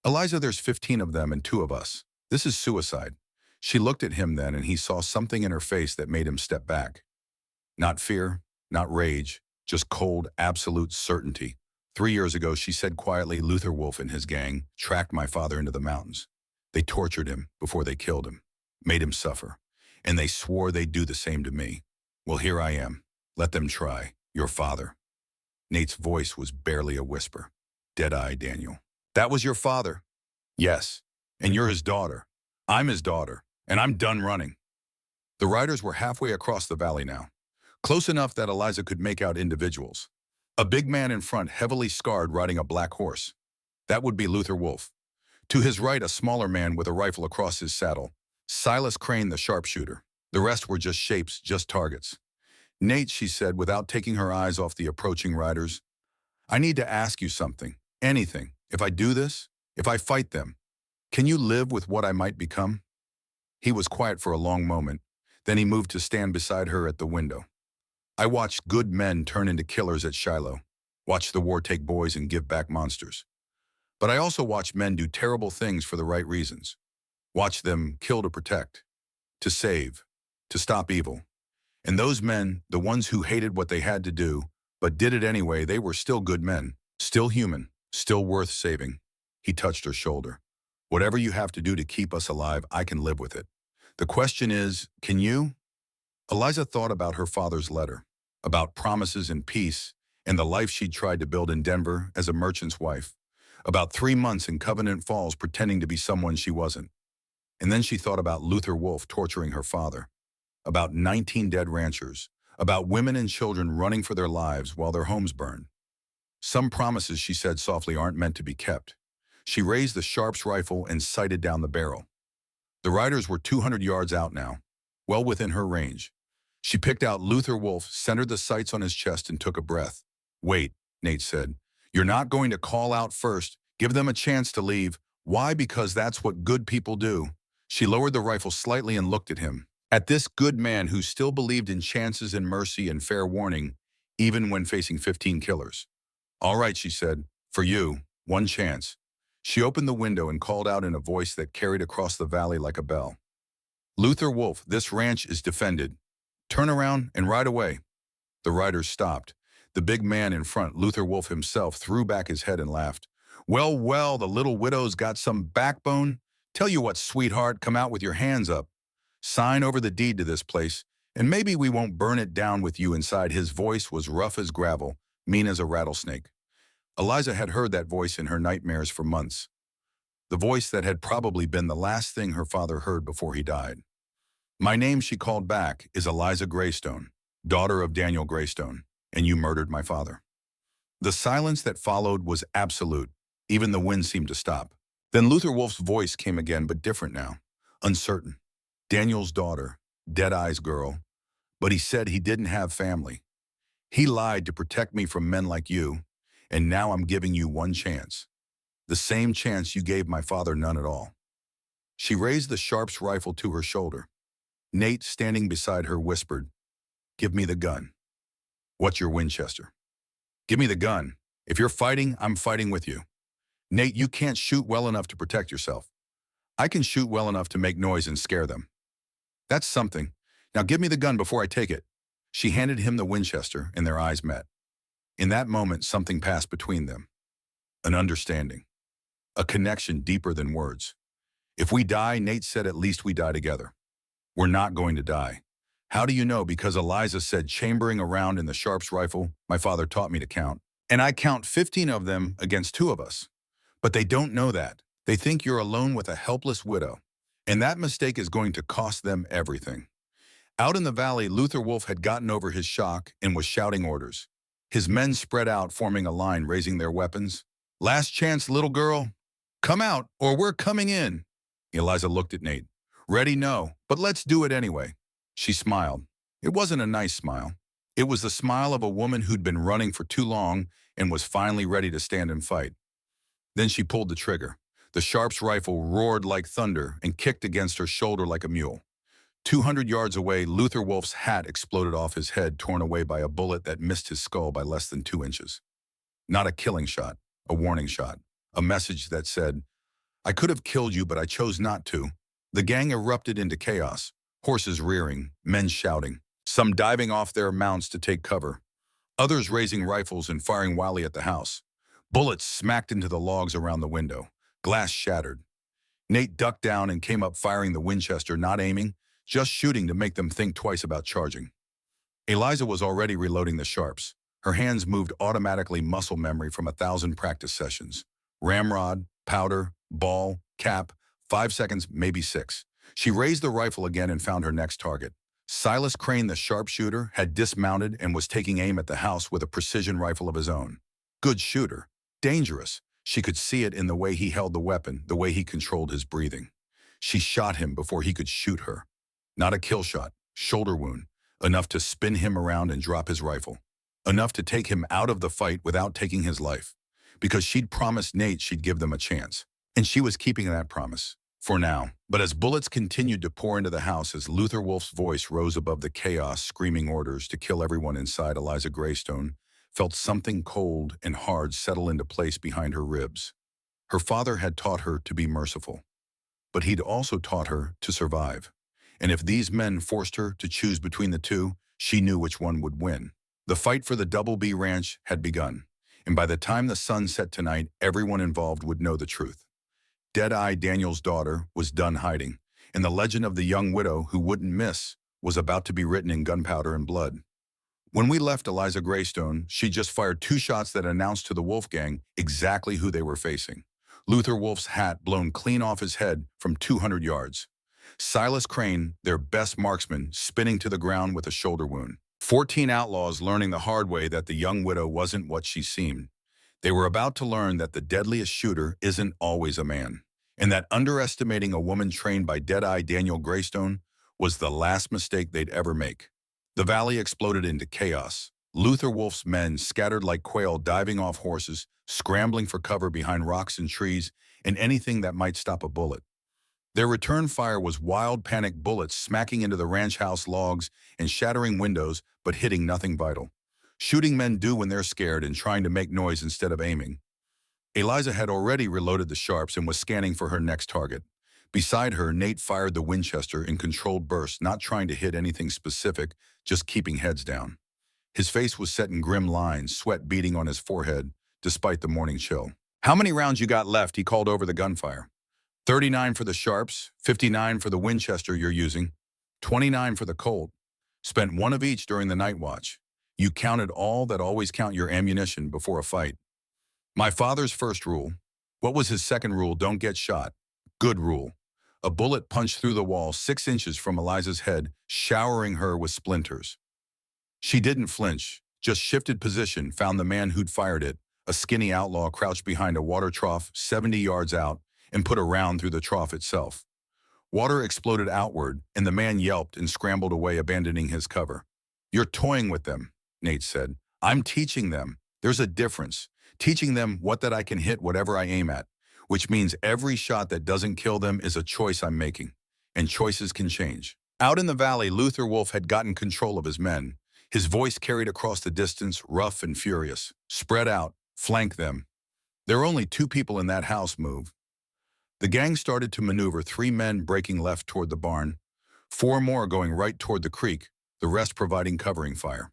A: Eliza, there's 15 of them and 2 of us. This is suicide. She looked at him then, and he saw something in her face that made him step back. Not fear, not rage, just cold, absolute certainty. 3 years ago, she said quietly, Luther Wolfe and his gang tracked my father into the mountains. They tortured him before they killed him, made him suffer, and they swore they'd do the same to me. Well, here I am. Let them try. Your father. Nate's voice was barely a whisper. Dead-eyed Daniel. That was your father? Yes. And you're his daughter. I'm his daughter, and I'm done running. The riders were halfway across the valley now, close enough that Eliza could make out individuals. A big man in front, heavily scarred, riding a black horse. That would be Luther Wolfe. To his right, a smaller man with a rifle across his saddle. Silas Crane, the sharpshooter. The rest were just shapes, just targets. Nate, she said, without taking her eyes off the approaching riders, I need to ask you something. Anything. If I do this, if I fight them, can you live with what I might become? He was quiet for a long moment. Then he moved to stand beside her at the window. I watched good men turn into killers at Shiloh. Watched the war take boys and give back monsters. But I also watched men do terrible things for the right reasons. Watched them kill to protect, to save, to stop evil. And those men, the ones who hated what they had to do, but did it anyway, they were still good men, still human, still worth saving. He touched her shoulder. Whatever you have to do to keep us alive, I can live with it. The question is, can you? Eliza thought about her father's letter, about promises and peace, and the life she'd tried to build in Denver as a merchant's wife, about 3 months in Covenant Falls pretending to be someone she wasn't. And then she thought about Luther Wolfe torturing her father, about 19 dead ranchers, about women and children running for their lives while their homes burn. Some promises, she said softly, aren't meant to be kept. She raised the Sharp's rifle and sighted down the barrel. The riders were 200 yards out now, well within her range. She picked out Luther Wolfe, centered the sights on his chest, and took a breath. "Wait," Nate said. "You're not going to call out first. Give them a chance to leave. Why? Because that's what good people do." She lowered the rifle slightly and looked at him. At this good man who still believed in chances and mercy and fair warning, even when facing 15 killers. "All right," she said. "For you, one chance." She opened the window and called out in a voice that carried across the valley like a bell. "Luther Wolfe, this ranch is defended. Turn around and ride away." The riders stopped. The big man in front, Luther Wolfe himself, threw back his head and laughed. "Well, well, the little widow's got some backbone. Tell you what, sweetheart, come out with your hands up. Sign over the deed to this place, and maybe we won't burn it down with you inside." His voice was rough as gravel, mean as a rattlesnake. Eliza had heard that voice in her nightmares for months. The voice that had probably been the last thing her father heard before he died. "My name," she called back, "is Eliza Greystone, daughter of Daniel Greystone, and you murdered my father." The silence that followed was absolute. Even the wind seemed to stop. Then Luther Wolfe's voice came again, but different now, uncertain. "Daniel's daughter, Dead-Eye's girl, but he said he didn't have family. He lied to protect me from men like you, and now I'm giving you one chance. The same chance you gave my father none at all." She raised the Sharp's rifle to her shoulder. Nate, standing beside her, whispered, "Give me the gun." "What's your Winchester?" "Give me the gun. If you're fighting, I'm fighting with you." "Nate, you can't shoot well enough to protect yourself. I can shoot well enough to make noise and scare them." "That's something. Now give me the gun before I take it." She handed him the Winchester, and their eyes met. In that moment, something passed between them. An understanding. A connection deeper than words. "If we die," Nate said, "at least we die together." "We're not going to die." "How do you know?" "Because Eliza said, chambering around in the Sharp's rifle, my father taught me to count. And I count 15 of them against 2 of us. But they don't know that. They think you're alone with a helpless widow. And that mistake is going to cost them everything." Out in the valley, Luther Wolfe had gotten over his shock and was shouting orders. His men spread out, forming a line, raising their weapons. "Last chance, little girl. Come out, or we're coming in." Eliza looked at Nate. "Ready? No, but let's do it anyway." She smiled. It wasn't a nice smile. It was the smile of a woman who'd been running for too long and was finally ready to stand and fight. Then she pulled the trigger. The Sharp's rifle roared like thunder and kicked against her shoulder like a mule. 200 yards away, Luther Wolfe's hat exploded off his head, torn away by a bullet that missed his skull by less than 2 inches. Not a killing shot, a warning shot, a message that said, "I could have killed you, but I chose not to." The gang erupted into chaos, horses rearing, men shouting, some diving off their mounts to take cover, others raising rifles and firing wildly at the house. Bullets smacked into the logs around the window. Glass shattered. Nate ducked down and came up firing the Winchester, not aiming, just shooting to make them think twice about charging. Eliza was already reloading the Sharps. Her hands moved automatically, muscle memory from 1,000 practice sessions. Ramrod, powder, ball, cap, 5 seconds, maybe 6. She raised the rifle again and found her next target. Silas Crane, the sharpshooter, had dismounted and was taking aim at the house with a precision rifle of his own. Good shooter. Dangerous. She could see it in the way he held the weapon, the way he controlled his breathing. She shot him before he could shoot her. Not a kill shot, shoulder wound, enough to spin him around and drop his rifle. Enough to take him out of the fight without taking his life. Because she'd promised Nate she'd give them a chance. And she was keeping that promise. For now. But as bullets continued to pour into the house, as Luther Wolfe's voice rose above the chaos, screaming orders to kill everyone inside, Eliza Greystone felt something cold and hard settle into place behind her ribs. Her father had taught her to be merciful. But he'd also taught her to survive. And if these men forced her to choose between the two, she knew which one would win. The fight for the Double B Ranch had begun. And by the time the sun set tonight, everyone involved would know the truth. Deadeye Daniel's daughter was done hiding, and the legend of the young widow who wouldn't miss was about to be written in gunpowder and blood. When we left Eliza Greystone, she just fired 2 shots that announced to the Wolfe Gang exactly who they were facing. Luther Wolfe's hat blown clean off his head from 200 yards. Silas Crane, their best marksman, spinning to the ground with a shoulder wound. 14 outlaws learning the hard way that the young widow wasn't what she seemed. They were about to learn that the deadliest shooter isn't always a man, and that underestimating a woman trained by Deadeye Daniel Greystone was the last mistake they'd ever make. The valley exploded into chaos. Luther Wolfe's men scattered like quail, diving off horses, scrambling for cover behind rocks and trees, and anything that might stop a bullet. Their return fire was wild, panic bullets smacking into the ranch house logs and shattering windows, but hitting nothing vital. Shooting men do when they're scared and trying to make noise instead of aiming. Eliza had already reloaded the sharps and was scanning for her next target. Beside her, Nate fired the Winchester in controlled bursts, not trying to hit anything specific, just keeping heads down. His face was set in grim lines, sweat beading on his forehead, despite the morning chill. "How many rounds you got left?" he called over the gunfire. 39 for the sharps, 59 for the Winchester you're using, 29 for the Colt. Spent 1 of each during the night watch. You counted all that. Always count your ammunition before a fight. My father's first rule. What was his second rule? Don't get shot. Good rule. A bullet punched through the wall 6 inches from Eliza's head, showering her with splinters. She didn't flinch, just shifted position, found the man who'd fired it, a skinny outlaw crouched behind a water trough 70 yards out, and put a round through the trough itself. Water exploded outward, and the man yelped and scrambled away, abandoning his cover. "You're toying with them," Nate said. "I'm teaching them. There's a difference. Teaching them that I can hit whatever I aim at, which means every shot that doesn't kill them is a choice I'm making, and choices can change." Out in the valley, Luther Wolfe had gotten control of his men. His voice carried across the distance, rough and furious. "Spread out. Flank them. There are only 2 people in that house. Move." The gang started to maneuver, 3 men breaking left toward the barn, 4 more going right toward the creek, the rest providing covering fire.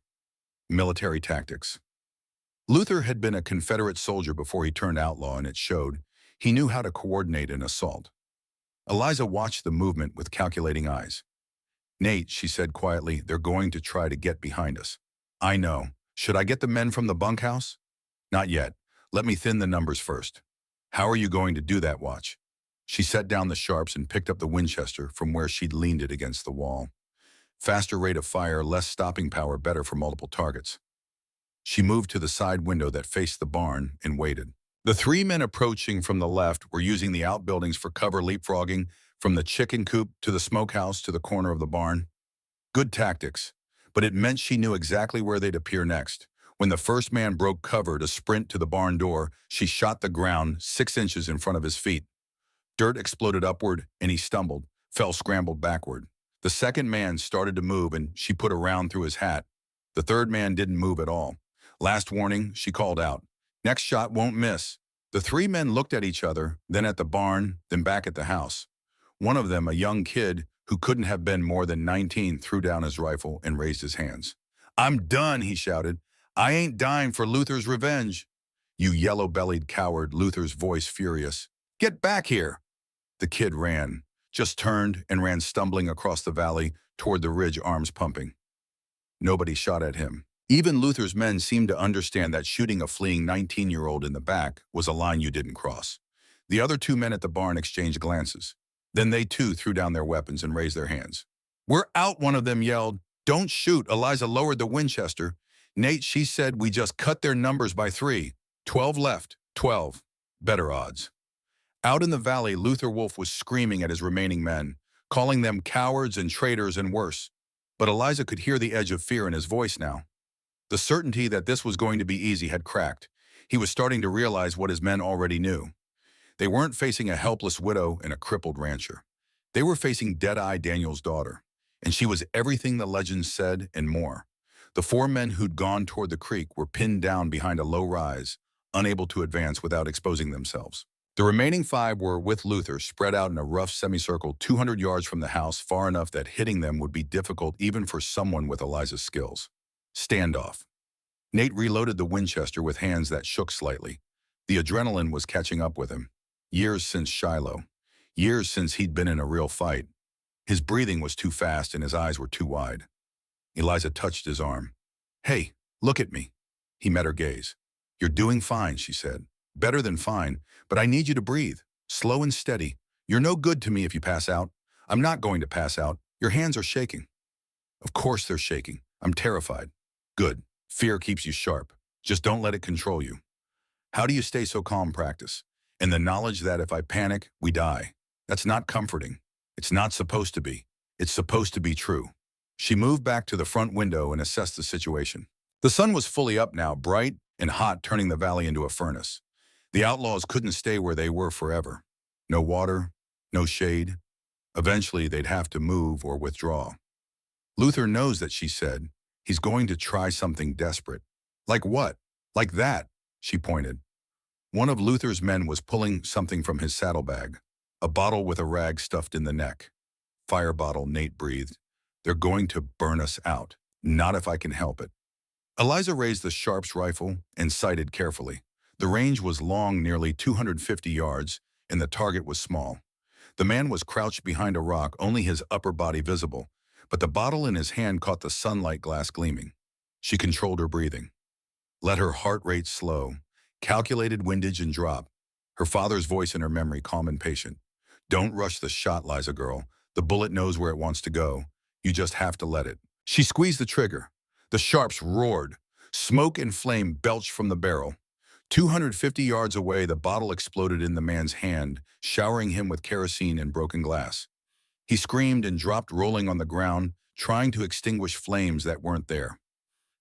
A: Military tactics. Luther had been a Confederate soldier before he turned outlaw, and it showed. He knew how to coordinate an assault. Eliza watched the movement with calculating eyes. "Nate," she said quietly, "they're going to try to get behind us." "I know. Should I get the men from the bunkhouse?" "Not yet. Let me thin the numbers first." "How are you going to do that, Watch?" She set down the sharps and picked up the Winchester from where she'd leaned it against the wall. Faster rate of fire, less stopping power, better for multiple targets. She moved to the side window that faced the barn and waited. The 3 men approaching from the left were using the outbuildings for cover, leapfrogging from the chicken coop to the smokehouse to the corner of the barn. Good tactics, but it meant she knew exactly where they'd appear next. When the first man broke cover to sprint to the barn door, she shot the ground 6 inches in front of his feet. Dirt exploded upward, and he stumbled, fell scrambled backward. The second man started to move, and she put a round through his hat. The third man didn't move at all. "Last warning," she called out. "Next shot won't miss." The 3 men looked at each other, then at the barn, then back at the house. One of them, a young kid who couldn't have been more than 19, threw down his rifle and raised his hands. "I'm done," he shouted. "I ain't dying for Luther's revenge." "You yellow-bellied coward," Luther's voice furious. "Get back here." The kid ran, just turned and ran stumbling across the valley toward the ridge, arms pumping. Nobody shot at him. Even Luther's men seemed to understand that shooting a fleeing 19-year-old in the back was a line you didn't cross. The other 2 men at the barn exchanged glances. Then they too threw down their weapons and raised their hands. "We're out," one of them yelled. "Don't shoot." Eliza lowered the Winchester. "Nate," she said, "we just cut their numbers by 3. 12 left. 12. Better odds." Out in the valley, Luther Wolfe was screaming at his remaining men, calling them cowards and traitors and worse. But Eliza could hear the edge of fear in his voice now. The certainty that this was going to be easy had cracked. He was starting to realize what his men already knew. They weren't facing a helpless widow and a crippled rancher. They were facing Deadeye Daniel's daughter, and she was everything the legends said and more. The 4 men who'd gone toward the creek were pinned down behind a low rise, unable to advance without exposing themselves. The remaining 5 were with Luther, spread out in a rough semicircle 200 yards from the house, far enough that hitting them would be difficult even for someone with Eliza's skills. Standoff. Nate reloaded the Winchester with hands that shook slightly. The adrenaline was catching up with him. Years since Shiloh. Years since he'd been in a real fight. His breathing was too fast and his eyes were too wide. Eliza touched his arm. "Hey, look at me." He met her gaze. "You're doing fine," she said. "Better than fine, but I need you to breathe. Slow and steady. You're no good to me if you pass out." "I'm not going to pass out. Your hands are shaking." "Of course they're shaking. I'm terrified." "Good. Fear keeps you sharp. Just don't let it control you." "How do you stay so calm?" "Practice. And the knowledge that if I panic, we die. That's not comforting. It's not supposed to be. It's supposed to be true." She moved back to the front window and assessed the situation. The sun was fully up now, bright and hot, turning the valley into a furnace. The outlaws couldn't stay where they were forever. No water, no shade. Eventually, they'd have to move or withdraw. "Luther knows that," she said. "He's going to try something desperate." "Like what?" "Like that," she pointed. One of Luther's men was pulling something from his saddlebag, a bottle with a rag stuffed in the neck. "Fire bottle," Nate breathed. "They're going to burn us out. Not if I can help it." Eliza raised the Sharps rifle and sighted carefully. The range was long, nearly 250 yards, and the target was small. The man was crouched behind a rock, only his upper body visible, but the bottle in his hand caught the sunlight glass gleaming. She controlled her breathing. Let her heart rate slow, calculated windage and drop. Her father's voice in her memory, calm and patient. "Don't rush the shot, Liza girl. The bullet knows where it wants to go. You just have to let it." She squeezed the trigger. The Sharps roared. Smoke and flame belched from the barrel. 250 yards away, the bottle exploded in the man's hand, showering him with kerosene and broken glass. He screamed and dropped, rolling on the ground, trying to extinguish flames that weren't there.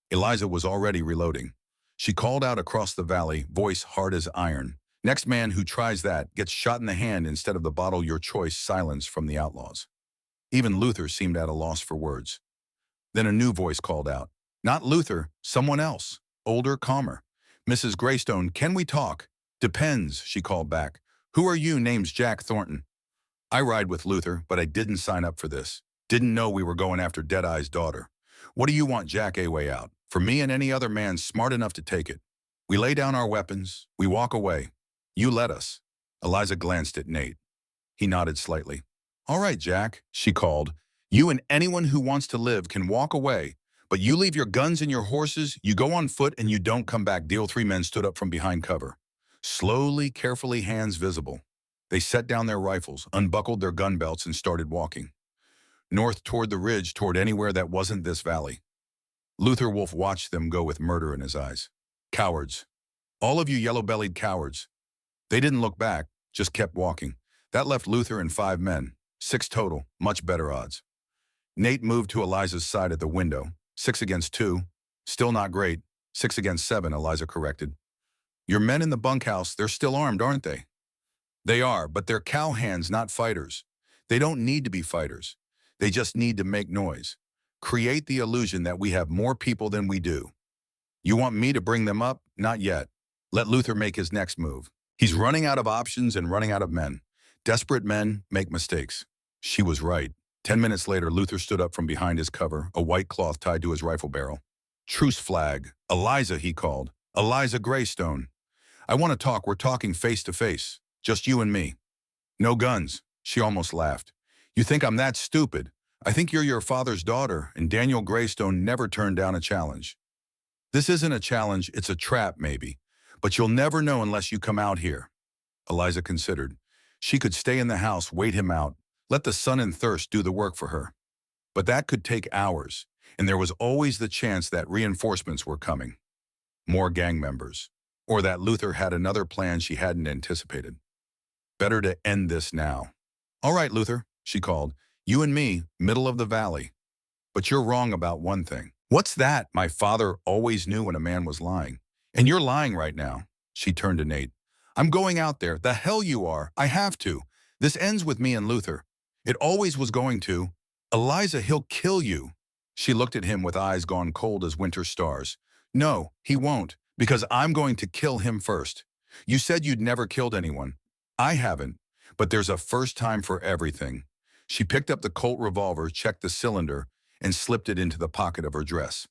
A: Eliza was already reloading. She called out across the valley, voice hard as iron. "Next man who tries that gets shot in the hand instead of the bottle. Your choice." Silence from the outlaws. Even Luther seemed at a loss for words. Then a new voice called out. Not Luther, someone else, older, calmer. "Mrs. Greystone, can we talk?" "Depends," she called back. "Who are you?" "Name's Jack Thornton. I ride with Luther, but I didn't sign up for this. Didn't know we were going after Deadeye's daughter." "What do you want?" "Jack, a way out. For me and any other man smart enough to take it. We lay down our weapons. We walk away. You let us." Eliza glanced at Nate. He nodded slightly. "All right, Jack," she called. "You and anyone who wants to live can walk away. But you leave your guns and your horses, you go on foot, and you don't come back." Deal. 3 men stood up from behind cover. Slowly, carefully, hands visible. They set down their rifles, unbuckled their gun belts, and started walking. North toward the ridge, toward anywhere that wasn't this valley. Luther Wolfe watched them go with murder in his eyes. "Cowards. All of you yellow-bellied cowards." They didn't look back, just kept walking. That left Luther and 5 men. 6 total, much better odds. Nate moved to Eliza's side at the window. 6 against 2. Still not great. 6 against 7, Eliza corrected. "Your men in the bunkhouse, they're still armed, aren't they?" "They are, but they're cowhands, not fighters. They don't need to be fighters. They just need to make noise. Create the illusion that we have more people than we do." "You want me to bring them up?" "Not yet. Let Luther make his next move. He's running out of options and running out of men. Desperate men make mistakes." She was right. 10 minutes later, Luther stood up from behind his cover, a white cloth tied to his rifle barrel. "Truce flag. Eliza," he called. "Eliza Greystone. I want to talk. We're talking face to face. Just you and me." "No guns." She almost laughed. "You think I'm that stupid? I think you're your father's daughter, and Daniel Greystone never turned down a challenge." "This isn't a challenge, it's a trap, maybe. But you'll never know unless you come out here." Eliza considered. She could stay in the house, wait him out, let the sun and thirst do the work for her. But that could take hours, and there was always the chance that reinforcements were coming. More gang members. Or that Luther had another plan she hadn't anticipated. Better to end this now. "All right, Luther," she called. "You and me, middle of the valley. But you're wrong about one thing." "What's that?" "My father always knew when a man was lying. And you're lying right now." She turned to Nate. "I'm going out there." "The hell you are. I have to. This ends with me and Luther. It always was going to." "Eliza, he'll kill you." She looked at him with eyes gone cold as winter stars. "No, he won't, because I'm going to kill him first. You said you'd never killed anyone. I haven't, but there's a first time for everything." She picked up the Colt revolver, checked the cylinder, and slipped it into the pocket of her dress.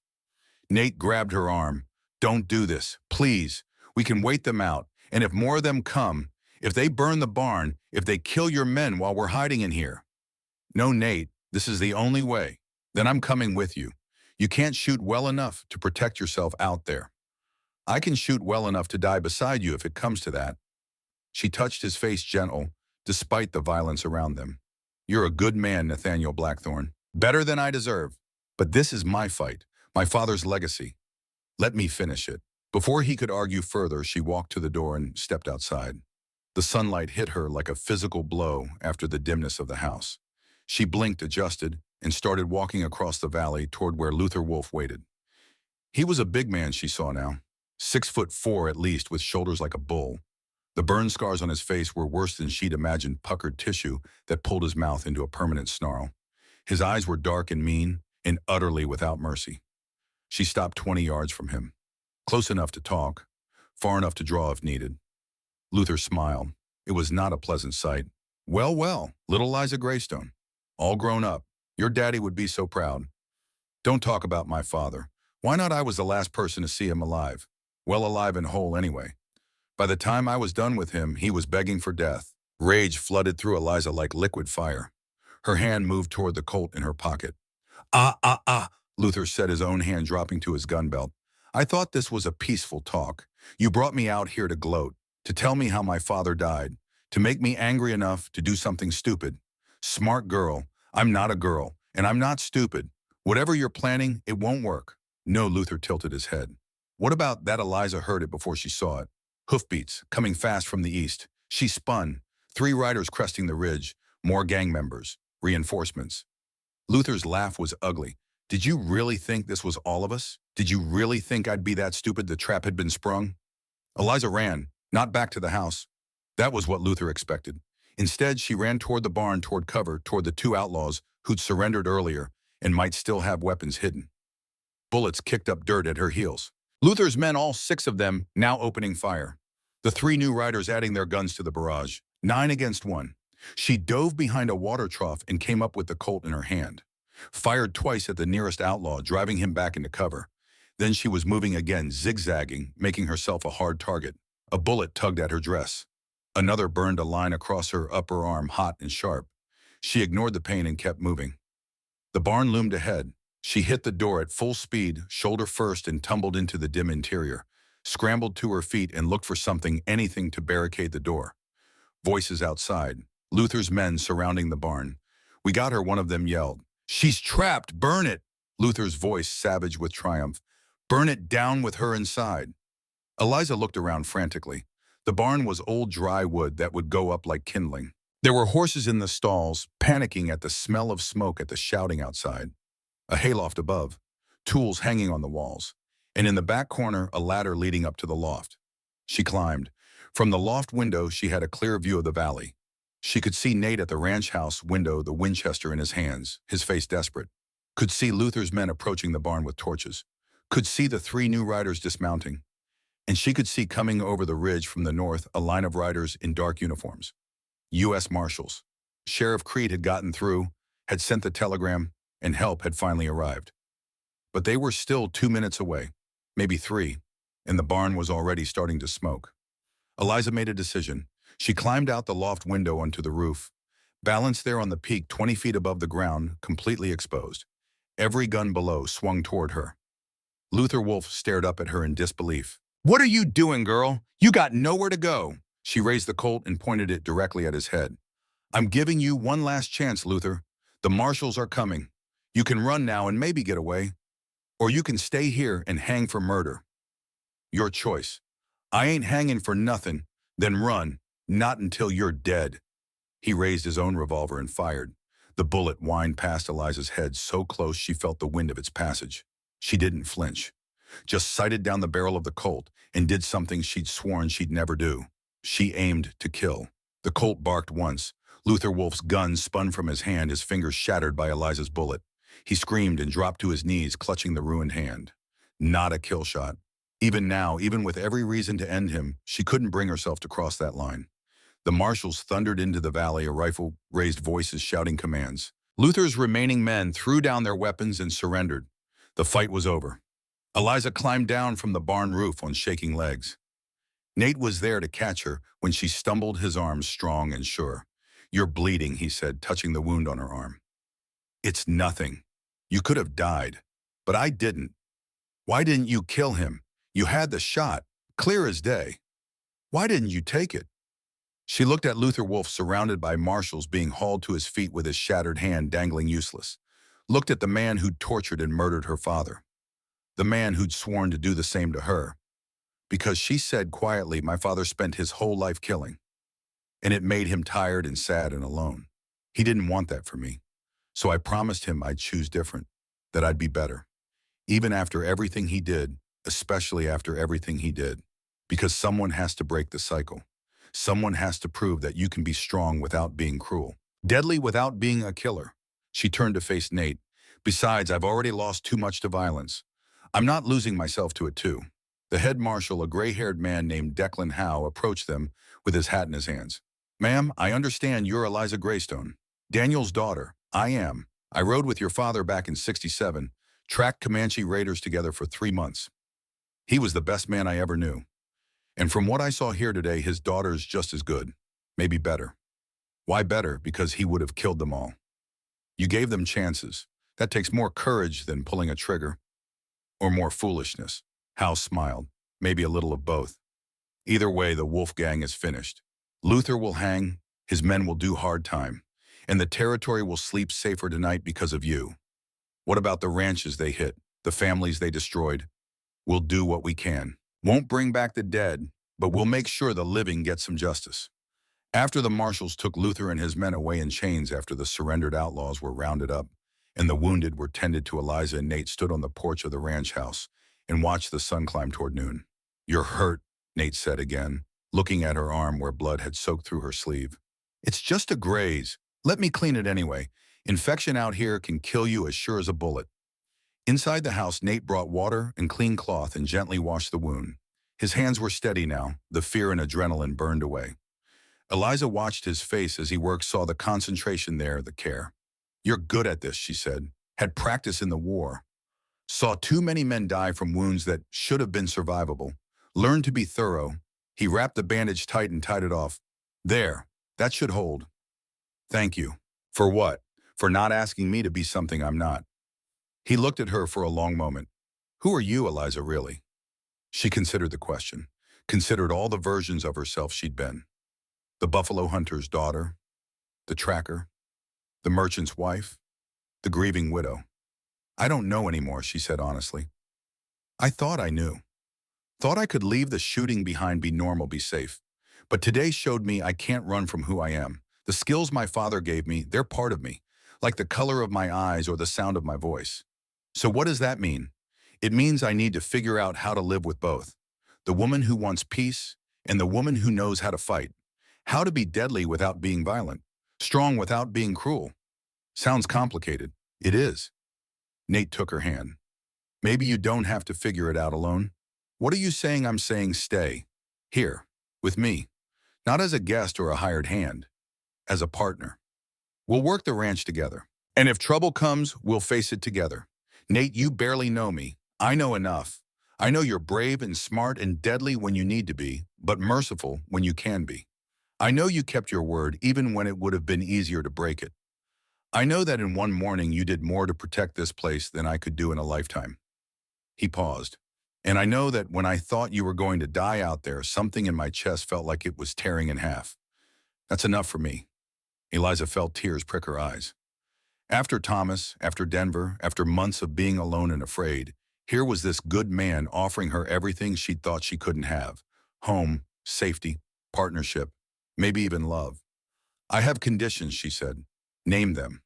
A: Nate grabbed her arm. "Don't do this, please. We can wait them out, and if more of them come, If they burn the barn, if they kill your men while we're hiding in here. No, Nate, this is the only way. Then I'm coming with you. You can't shoot well enough to protect yourself out there. I can shoot well enough to die beside you if it comes to that. She touched his face gentle, despite the violence around them. You're a good man, Nathaniel Blackthorne. Better than I deserve. But this is my fight, my father's legacy. Let me finish it. Before he could argue further, she walked to the door and stepped outside. The sunlight hit her like a physical blow after the dimness of the house. She blinked, adjusted, and started walking across the valley toward where Luther Wolfe waited. He was a big man, she saw now. 6'4" at least, with shoulders like a bull. The burn scars on his face were worse than she'd imagined, puckered tissue that pulled his mouth into a permanent snarl. His eyes were dark and mean, and utterly without mercy. She stopped 20 yards from him. Close enough to talk, far enough to draw if needed. Luther smiled. It was not a pleasant sight. Well, well, little Eliza Greystone. All grown up. Your daddy would be so proud. Don't talk about my father. Why not? I was the last person to see him alive. Well, alive and whole anyway. By the time I was done with him, he was begging for death. Rage flooded through Eliza like liquid fire. Her hand moved toward the Colt in her pocket. Ah, Luther said, his own hand dropping to his gun belt. I thought this was a peaceful talk. You brought me out here to gloat, to tell me how my father died, to make me angry enough to do something stupid. Smart girl. I'm not a girl, and I'm not stupid. Whatever you're planning, it won't work. No, Luther tilted his head. What about that? Eliza heard it before she saw it. Hoofbeats, coming fast from the east. She spun. 3 riders cresting the ridge. More gang members. Reinforcements. Luther's laugh was ugly. Did you really think this was all of us? Did you really think I'd be that stupid the trap had been sprung? Eliza ran, not back to the house. That was what Luther expected. Instead, she ran toward the barn, toward cover, toward the 2 outlaws who'd surrendered earlier and might still have weapons hidden. Bullets kicked up dirt at her heels. Luther's men, all 6 of them, now opening fire. The 3 new riders adding their guns to the barrage, 9 against 1. She dove behind a water trough and came up with the Colt in her hand. Fired twice at the nearest outlaw, driving him back into cover. Then she was moving again, zigzagging, making herself a hard target. A bullet tugged at her dress. Another burned a line across her upper arm, hot and sharp. She ignored the pain and kept moving. The barn loomed ahead. She hit the door at full speed, shoulder first, and tumbled into the dim interior. Scrambled to her feet and looked for something, anything to barricade the door. Voices outside. Luther's men surrounding the barn. We got her, one of them yelled. She's trapped, burn it! Luther's voice savage with triumph. Burn it down with her inside. Eliza looked around frantically. The barn was old dry wood that would go up like kindling. There were horses in the stalls, panicking at the smell of smoke, at the shouting outside. A hayloft above, tools hanging on the walls, and in the back corner, a ladder leading up to the loft. She climbed. From the loft window, she had a clear view of the valley. She could see Nate at the ranch house window, the Winchester in his hands, his face desperate. Could see Luther's men approaching the barn with torches. Could see the 3 new riders dismounting. And she could see coming over the ridge from the north a line of riders in dark uniforms. U.S. Marshals. Sheriff Creed had gotten through, had sent the telegram, and help had finally arrived. But they were still 2 minutes away, maybe 3, and the barn was already starting to smoke. Eliza made a decision. She climbed out the loft window onto the roof, balanced there on the peak 20 feet above the ground, completely exposed. Every gun below swung toward her. Luther Wolfe stared up at her in disbelief. What are you doing, girl? You got nowhere to go. She raised the Colt and pointed it directly at his head. I'm giving you one last chance, Luther. The marshals are coming. You can run now and maybe get away. Or you can stay here and hang for murder. Your choice. I ain't hanging for nothing. Then run. Not until you're dead. He raised his own revolver and fired. The bullet whined past Eliza's head so close she felt the wind of its passage. She didn't flinch. Just sighted down the barrel of the Colt and did something she'd sworn she'd never do. She aimed to kill. The Colt barked once. Luther Wolfe's gun spun from his hand, his fingers shattered by Eliza's bullet. He screamed and dropped to his knees, clutching the ruined hand. Not a kill shot. Even now, even with every reason to end him, she couldn't bring herself to cross that line. The marshals thundered into the valley, a rifle raised voices shouting commands. Luther's remaining men threw down their weapons and surrendered. The fight was over. Eliza climbed down from the barn roof on shaking legs. Nate was there to catch her when she stumbled, his arms strong and sure. "You're bleeding," he said, touching the wound on her arm. "It's nothing. You could have died. But I didn't. Why didn't you kill him? You had the shot, clear as day. Why didn't you take it?" She looked at Luther Wolfe surrounded by marshals being hauled to his feet with his shattered hand dangling useless. Looked at the man who'd tortured and murdered her father. The man who'd sworn to do the same to her. Because she said quietly, "My father spent his whole life killing. And it made him tired and sad and alone. He didn't want that for me. So I promised him I'd choose different, that I'd be better. Even after everything he did, especially after everything he did. Because someone has to break the cycle. Someone has to prove that you can be strong without being cruel. Deadly without being a killer." She turned to face Nate. "Besides, I've already lost too much to violence. I'm not losing myself to it too." The head marshal, a gray-haired man named Declan Howe, approached them with his hat in his hands. "Ma'am, I understand you're Eliza Greystone. Daniel's daughter. I am. I rode with your father back in '67, tracked Comanche raiders together for 3 months. He was the best man I ever knew. And from what I saw here today, his daughter's just as good, maybe better. Why better? Because he would have killed them all. You gave them chances. That takes more courage than pulling a trigger. Or more foolishness." Howe smiled. "Maybe a little of both. Either way, the Wolfe Gang is finished. Luther will hang, his men will do hard time, and the territory will sleep safer tonight because of you. What about the ranches they hit, the families they destroyed? We'll do what we can. Won't bring back the dead, but we'll make sure the living get some justice." After the marshals took Luther and his men away in chains after the surrendered outlaws were rounded up, and the wounded were tended to, Eliza and Nate stood on the porch of the ranch house and watched the sun climb toward noon. "You're hurt," Nate said again, looking at her arm where blood had soaked through her sleeve. "It's just a graze. Let me clean it anyway. Infection out here can kill you as sure as a bullet." Inside the house, Nate brought water and clean cloth and gently washed the wound. His hands were steady now, the fear and adrenaline burned away. Eliza watched his face as he worked, saw the concentration there, the care. "You're good at this," she said. "Had practice in the war. Saw too many men die from wounds that should have been survivable. Learned to be thorough." He wrapped the bandage tight and tied it off. "There, that should hold. Thank you." "For what?" "For not asking me to be something I'm not." He looked at her for a long moment. "Who are you, Eliza, really?" She considered the question, considered all the versions of herself she'd been. The buffalo hunter's daughter, the tracker, the merchant's wife, the grieving widow. "I don't know anymore," she said honestly. "I thought I knew. Thought I could leave the shooting behind, be normal, be safe. But today showed me I can't run from who I am. The skills my father gave me, they're part of me, like the color of my eyes or the sound of my voice. So what does that mean? It means I need to figure out how to live with both. The woman who wants peace and the woman who knows how to fight. How to be deadly without being violent. Strong without being cruel. Sounds complicated. It is." Nate took her hand. "Maybe you don't have to figure it out alone. What are you saying?" "I'm saying stay. Here. With me. Not as a guest or a hired hand. As a partner. We'll work the ranch together. And if trouble comes, we'll face it together. Nate, you barely know me. I know enough. I know you're brave and smart and deadly when you need to be, but merciful when you can be. I know you kept your word even when it would have been easier to break it. I know that in one morning you did more to protect this place than I could do in a lifetime." He paused. "And I know that when I thought you were going to die out there, something in my chest felt like it was tearing in half. That's enough for me." Eliza felt tears prick her eyes. After Thomas, after Denver, after months of being alone and afraid, here was this good man offering her everything she thought she couldn't have. Home, safety, partnership, maybe even love. "I have conditions," she said. "Name them.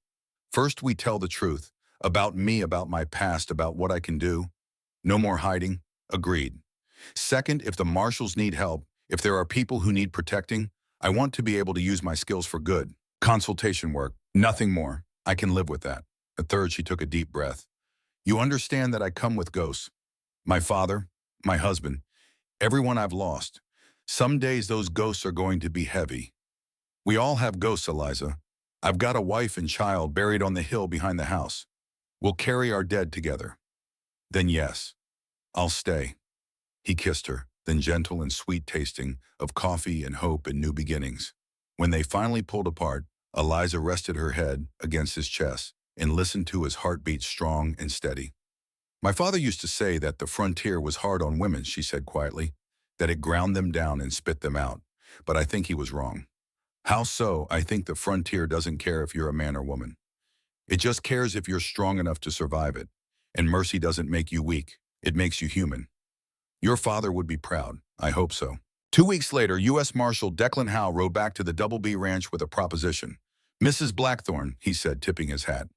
A: First, we tell the truth. About me, about my past, about what I can do. No more hiding. Agreed. Second, if the marshals need help, if there are people who need protecting, I want to be able to use my skills for good. Consultation work. Nothing more. I can live with that." The third, she took a deep breath. "You understand that I come with ghosts. My father, my husband, everyone I've lost. Some days those ghosts are going to be heavy. We all have ghosts, Eliza. I've got a wife and child buried on the hill behind the house. We'll carry our dead together. Then yes, I'll stay." He kissed her. then gentle and sweet tasting of coffee and hope and new beginnings. When they finally pulled apart, Eliza rested her head against his chest and listened to his heartbeat strong and steady. My father used to say that the frontier was hard on women, she said quietly, that it ground them down and spit them out. But I think he was wrong. How so? I think the frontier doesn't care if you're a man or woman. It just cares if you're strong enough to survive it. And mercy doesn't make you weak. It makes you human. Your father would be proud. I hope so. 2 weeks later, U.S. Marshal Declan Howe rode back to the Double B Ranch with a proposition. Mrs. Blackthorne, he said, tipping his hat.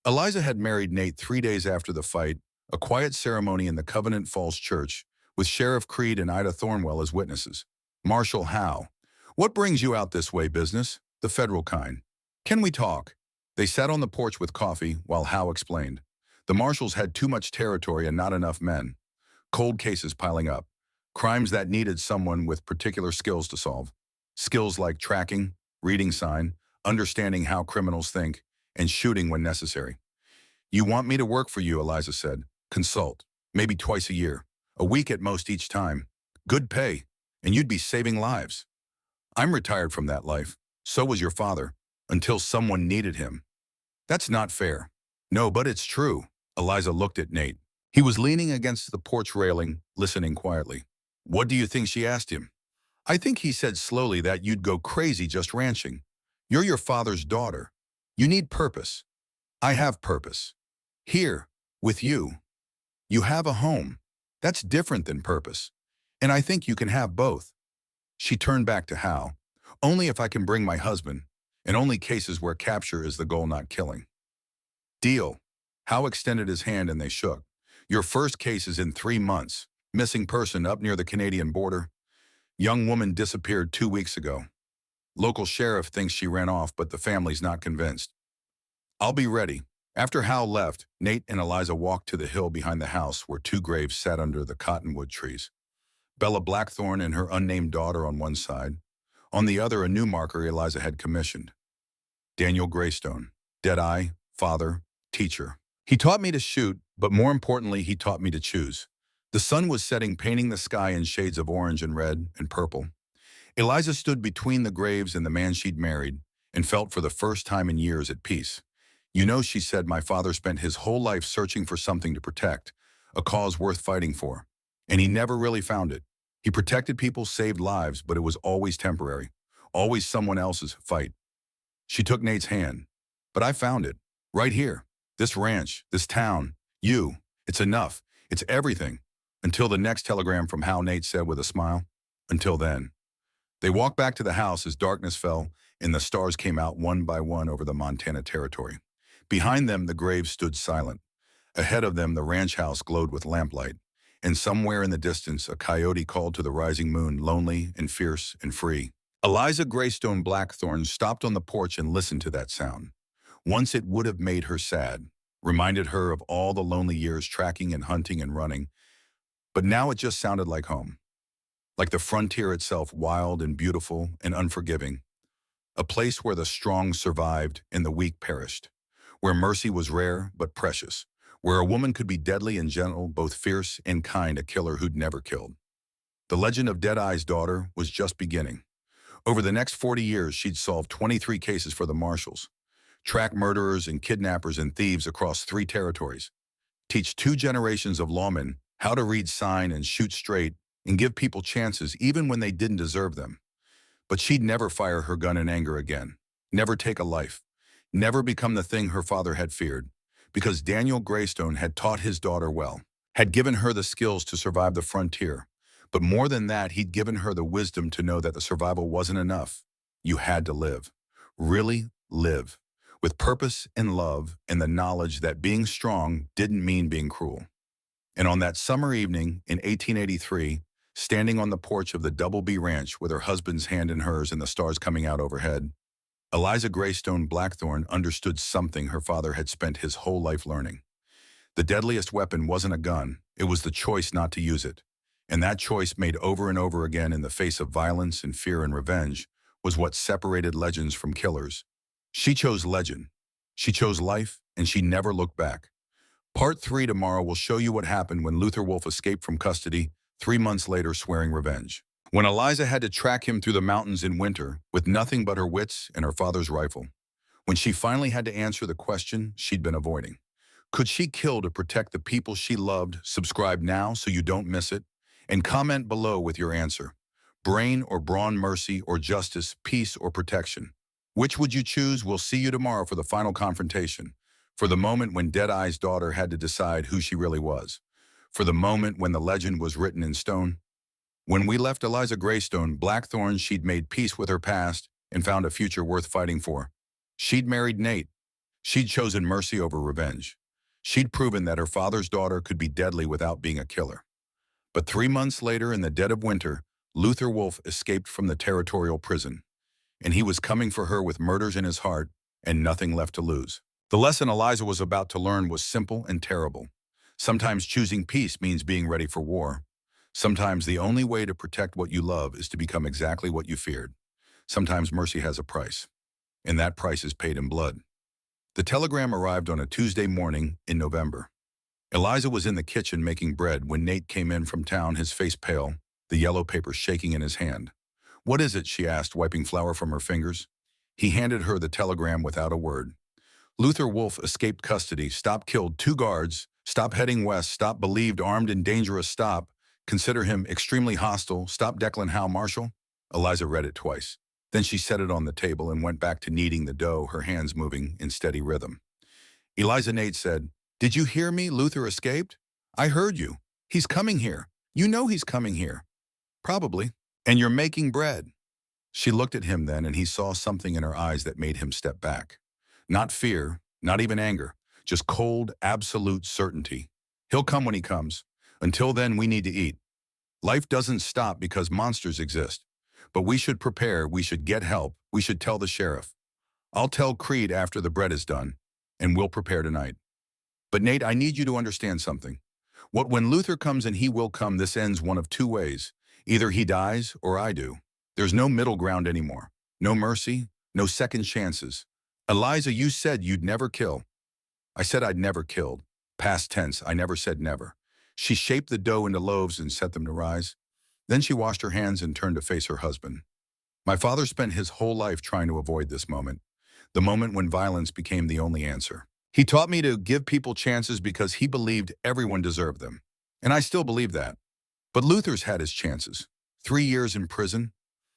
A: Eliza had married Nate 3 days after the fight, a quiet ceremony in the Covenant Falls Church, with Sheriff Creed and Ida Thornwell as witnesses. Marshal Howe, what brings you out this way, business? The federal kind. Can we talk? They sat on the porch with coffee while Howe explained. The marshals had too much territory and not enough men. Cold cases piling up. Crimes that needed someone with particular skills to solve. Skills like tracking, reading sign, understanding how criminals think, and shooting when necessary. You want me to work for you, Eliza said. Consult. Maybe twice a year. A week at most each time. Good pay. And you'd be saving lives. I'm retired from that life. So was your father. Until someone needed him. That's not fair. No, but it's true. Eliza looked at Nate. He was leaning against the porch railing, listening quietly. What do you think she asked him? I think he said slowly that you'd go crazy just ranching. You're your father's daughter. You need purpose. I have purpose. Here, with you. You have a home. That's different than purpose. And I think you can have both. She turned back to Hal. Only if I can bring my husband, and only cases where capture is the goal, not killing. Deal. Hal extended his hand and they shook. Your first case is in 3 months. Missing person up near the Canadian border. Young woman disappeared 2 weeks ago. Local sheriff thinks she ran off, but the family's not convinced. I'll be ready. After Hal left, Nate and Eliza walked to the hill behind the house where 2 graves sat under the cottonwood trees. Bella Blackthorne and her unnamed daughter on one side. On the other, a new marker Eliza had commissioned. Daniel Greystone, dead-eye, father, teacher. He taught me to shoot, but more importantly, he taught me to choose. The sun was setting, painting the sky in shades of orange and red and purple. Eliza stood between the graves and the man she'd married and felt for the first time in years at peace. You know, she said, my father spent his whole life searching for something to protect, a cause worth fighting for. And he never really found it. He protected people, saved lives, but it was always temporary, always someone else's fight. She took Nate's hand. But I found it, right here. This ranch, this town, you. It's enough. It's everything. Until the next telegram from Hal, Nate said with a smile. Until then. They walked back to the house as darkness fell and the stars came out one by one over the Montana territory. Behind them, the graves stood silent. Ahead of them, the ranch house glowed with lamplight. And somewhere in the distance, a coyote called to the rising moon, lonely and fierce and free. Eliza Greystone Blackthorne stopped on the porch and listened to that sound. Once it would have made her sad, reminded her of all the lonely years tracking and hunting and running. But now it just sounded like home. Like the frontier itself, wild and beautiful and unforgiving. A place where the strong survived and the weak perished. Where mercy was rare but precious. Where a woman could be deadly and gentle, both fierce and kind, a killer who'd never killed. The legend of Deadeye's daughter was just beginning. Over the next 40 years, she'd solved 23 cases for the marshals, track murderers and kidnappers and thieves across 3 territories, teach 2 generations of lawmen how to read sign and shoot straight and give people chances even when they didn't deserve them. But she'd never fire her gun in anger again, never take a life, never become the thing her father had feared, because Daniel Greystone had taught his daughter well, had given her the skills to survive the frontier. But more than that, he'd given her the wisdom to know that the survival wasn't enough. You had to live. Really live. With purpose and love and the knowledge that being strong didn't mean being cruel. And on that summer evening in 1883, standing on the porch of the Double B Ranch with her husband's hand in hers and the stars coming out overhead, Eliza Greystone Blackthorne understood something her father had spent his whole life learning. The deadliest weapon wasn't a gun, it was the choice not to use it. And that choice, made over and over again in the face of violence and fear and revenge, was what separated legends from killers. She chose legend. She chose life, and she never looked back. Part 3 tomorrow will show you what happened when Luther Wolfe escaped from custody, 3 months later swearing revenge. When Eliza had to track him through the mountains in winter with nothing but her wits and her father's rifle. When she finally had to answer the question she'd been avoiding. Could she kill to protect the people she loved? Subscribe now so you don't miss it. And comment below with your answer. Brain or brawn, mercy or justice, peace or protection. Which would you choose? We'll see you tomorrow for the final confrontation. For the moment when Deadeye's daughter had to decide who she really was. For the moment when the legend was written in stone. When we left Eliza Greystone, Blackthorne, she'd made peace with her past and found a future worth fighting for. She'd married Nate. She'd chosen mercy over revenge. She'd proven that her father's daughter could be deadly without being a killer. But 3 months later, in the dead of winter, Luther Wolfe escaped from the territorial prison. And he was coming for her with murders in his heart and nothing left to lose. The lesson Eliza was about to learn was simple and terrible. Sometimes choosing peace means being ready for war. Sometimes the only way to protect what you love is to become exactly what you feared. Sometimes mercy has a price, and that price is paid in blood. The telegram arrived on a Tuesday morning in November. Eliza was in the kitchen making bread when Nate came in from town, his face pale, the yellow paper shaking in his hand. "What is it?" she asked, wiping flour from her fingers. He handed her the telegram without a word. Luther Wolfe escaped custody, stop killed 2 guards, stop heading west, stop believed armed and dangerous, stop, consider him extremely hostile, stop Declan Howe Marshall. Eliza read it twice. Then she set it on the table and went back to kneading the dough, her hands moving in steady rhythm. Eliza, Nate said, "Did you hear me? Luther escaped?" "I heard you. He's coming here. You know he's coming here." "Probably. And you're making bread." She looked at him then, and he saw something in her eyes that made him step back. Not fear, not even anger, just cold, absolute certainty. He'll come when he comes. Until then, we need to eat. Life doesn't stop because monsters exist. But we should prepare, we should get help, we should tell the sheriff. I'll tell Creed after the bread is done, and we'll prepare tonight. But Nate, I need you to understand something. When Luther comes, and he will come, this ends one of 2 ways. Either he dies or I do. There's no middle ground anymore. No mercy, no second chances. Eliza, you said you'd never kill. I said I'd never killed. Past tense, I never said never. She shaped the dough into loaves and set them to rise. Then she washed her hands and turned to face her husband. My father spent his whole life trying to avoid this moment, the moment when violence became the only answer. He taught me to give people chances because he believed everyone deserved them. And I still believe that. But Luther's had his chances. 3 years in prison,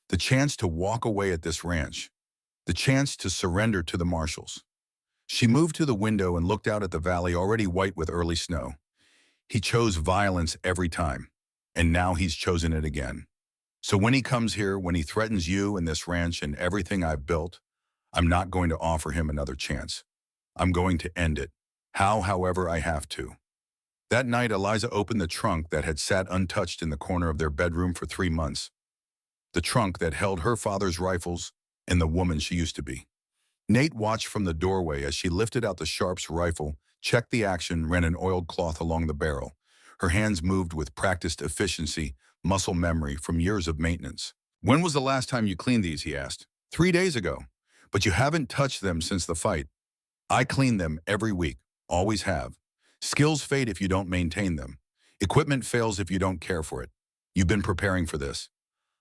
A: the chance to walk away at this ranch, the chance to surrender to the marshals. She moved to the window and looked out at the valley already white with early snow. He chose violence every time. And now he's chosen it again. So when he comes here, when he threatens you and this ranch and everything I've built, I'm not going to offer him another chance. I'm going to end it. However I have to. That night, Eliza opened the trunk that had sat untouched in the corner of their bedroom for 3 months. The trunk that held her father's rifles and the woman she used to be. Nate watched from the doorway as she lifted out the Sharp's rifle, checked the action, ran an oiled cloth along the barrel. Her hands moved with practiced efficiency, muscle memory from years of maintenance. "When was the last time you cleaned these?" he asked. 3 days ago. "But you haven't touched them since the fight." "I clean them every week. Always have. Skills fade if you don't maintain them. Equipment fails if you don't care for it. You've been preparing for this."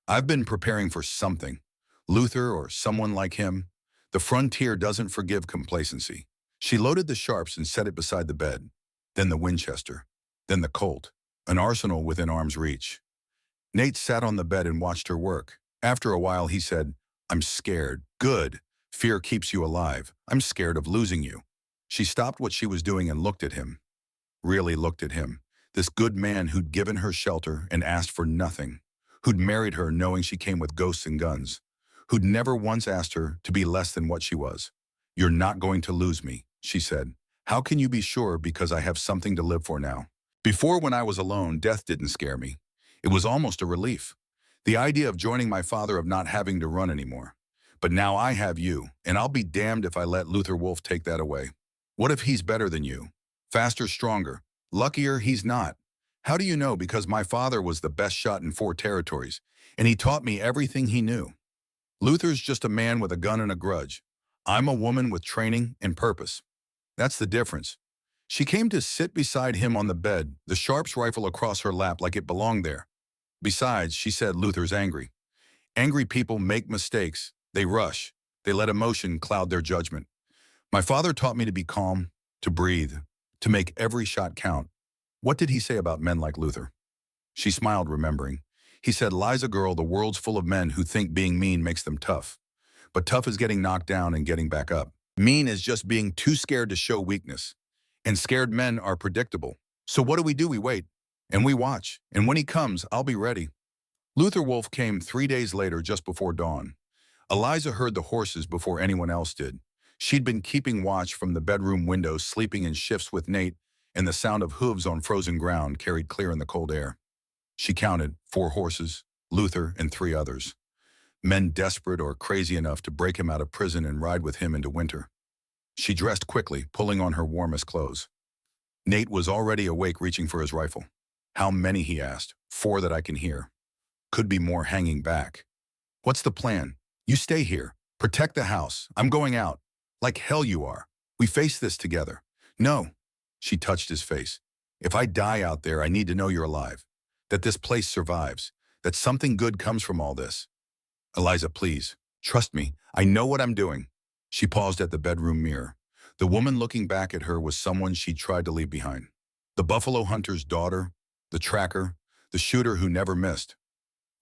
A: "I've been preparing for something. Luther or someone like him. The frontier doesn't forgive complacency." She loaded the Sharps and set it beside the bed. Then the Winchester. Then the Colt. An arsenal within arm's reach. Nate sat on the bed and watched her work. After a while, he said, "I'm scared." "Good. Fear keeps you alive. I'm scared of losing you." She stopped what she was doing and looked at him. Really looked at him. This good man who'd given her shelter and asked for nothing. Who'd married her knowing she came with ghosts and guns. Who'd never once asked her to be less than what she was. "You're not going to lose me," she said. "How can you be sure? Because I have something to live for now. Before, when I was alone, death didn't scare me. It was almost a relief. The idea of joining my father, of not having to run anymore. But now I have you, and I'll be damned if I let Luther Wolfe take that away. What if he's better than you? Faster, stronger. Luckier, he's not. How do you know? Because my father was the best shot in 4 territories, and he taught me everything he knew. Luther's just a man with a gun and a grudge. I'm a woman with training and purpose. That's the difference." She came to sit beside him on the bed, the Sharp's rifle across her lap like it belonged there. Besides, she said, Luther's angry. Angry people make mistakes. They rush. They let emotion cloud their judgment. My father taught me to be calm, to breathe, to make every shot count. What did he say about men like Luther? She smiled, remembering. He said, Liza girl, the world's full of men who think being mean makes them tough. But tough is getting knocked down and getting back up. Mean is just being too scared to show weakness. And scared men are predictable. So what do? We wait. And we watch. And when he comes, I'll be ready. Luther Wolfe came 3 days later, just before dawn. Eliza heard the horses before anyone else did. She'd been keeping watch from the bedroom window, sleeping in shifts with Nate, and the sound of hooves on frozen ground carried clear in the cold air. She counted 4 horses, Luther and 3 others. Men desperate or crazy enough to break him out of prison and ride with him into winter. She dressed quickly, pulling on her warmest clothes. Nate was already awake, reaching for his rifle. How many, he asked. 4 that I can hear. Could be more hanging back. What's the plan? You stay here. Protect the house. I'm going out. Like hell you are. We face this together. No. She touched his face. If I die out there, I need to know you're alive. That this place survives. That something good comes from all this. Eliza, please. Trust me. I know what I'm doing. She paused at the bedroom mirror. The woman looking back at her was someone she'd tried to leave behind. The buffalo hunter's daughter, the tracker, the shooter who never missed.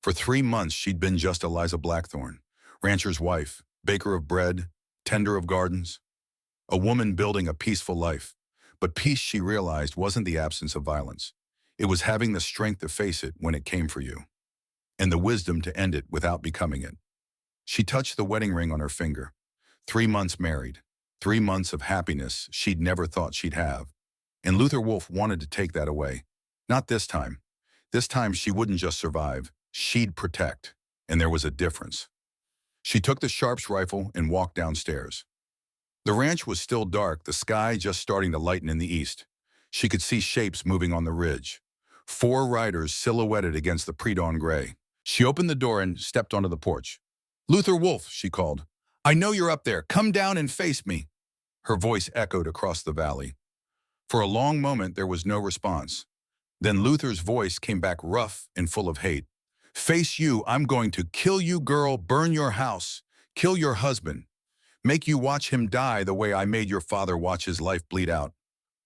A: For 3 months, she'd been just Eliza Blackthorne, rancher's wife, baker of bread, tender of gardens. A woman building a peaceful life. But peace, she realized, wasn't the absence of violence. It was having the strength to face it when it came for you. And the wisdom to end it without becoming it. She touched the wedding ring on her finger. 3 months married. 3 months of happiness she'd never thought she'd have. And Luther Wolfe wanted to take that away. Not this time. This time she wouldn't just survive. She'd protect. And there was a difference. She took the Sharp's rifle and walked downstairs. The ranch was still dark, the sky just starting to lighten in the east. She could see shapes moving on the ridge. 4 riders silhouetted against the pre-dawn gray. She opened the door and stepped onto the porch. Luther Wolfe, she called. I know you're up there. Come down and face me. Her voice echoed across the valley. For a long moment, there was no response. Then Luther's voice came back rough and full of hate. Face you, I'm going to kill you, girl, burn your house, kill your husband, make you watch him die the way I made your father watch his life bleed out.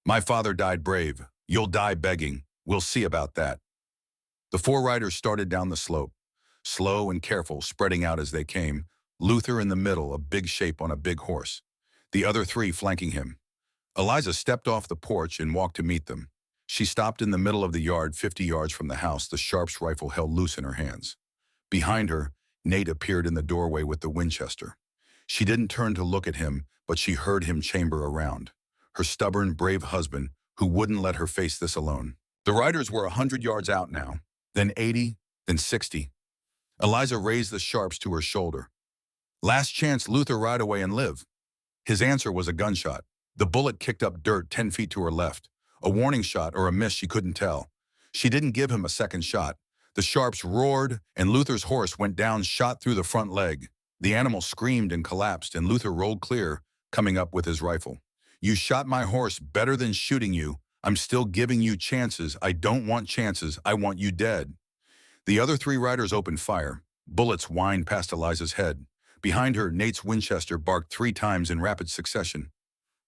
A: My father died brave. You'll die begging. We'll see about that. The 4 riders started down the slope, slow and careful, spreading out as they came, Luther in the middle, a big shape on a big horse, the other 3 flanking him. Eliza stepped off the porch and walked to meet them. She stopped in the middle of the yard, 50 yards from the house, the Sharp's rifle held loose in her hands. Behind her, Nate appeared in the doorway with the Winchester. She didn't turn to look at him, but she heard him chamber around. Her stubborn, brave husband, who wouldn't let her face this alone. The riders were 100 yards out now, then 80, then 60. Eliza raised the Sharps to her shoulder. Last chance, Luther, ride away and live. His answer was a gunshot. The bullet kicked up dirt 10 feet to her left. A warning shot or a miss, she couldn't tell. She didn't give him a second shot. The Sharps roared, and Luther's horse went down, shot through the front leg. The animal screamed and collapsed, and Luther rolled clear, coming up with his rifle. You shot my horse better than shooting you. I'm still giving you chances. I don't want chances. I want you dead. The other 3 riders opened fire. Bullets whined past Eliza's head. Behind her, Nate's Winchester barked 3 times in rapid succession.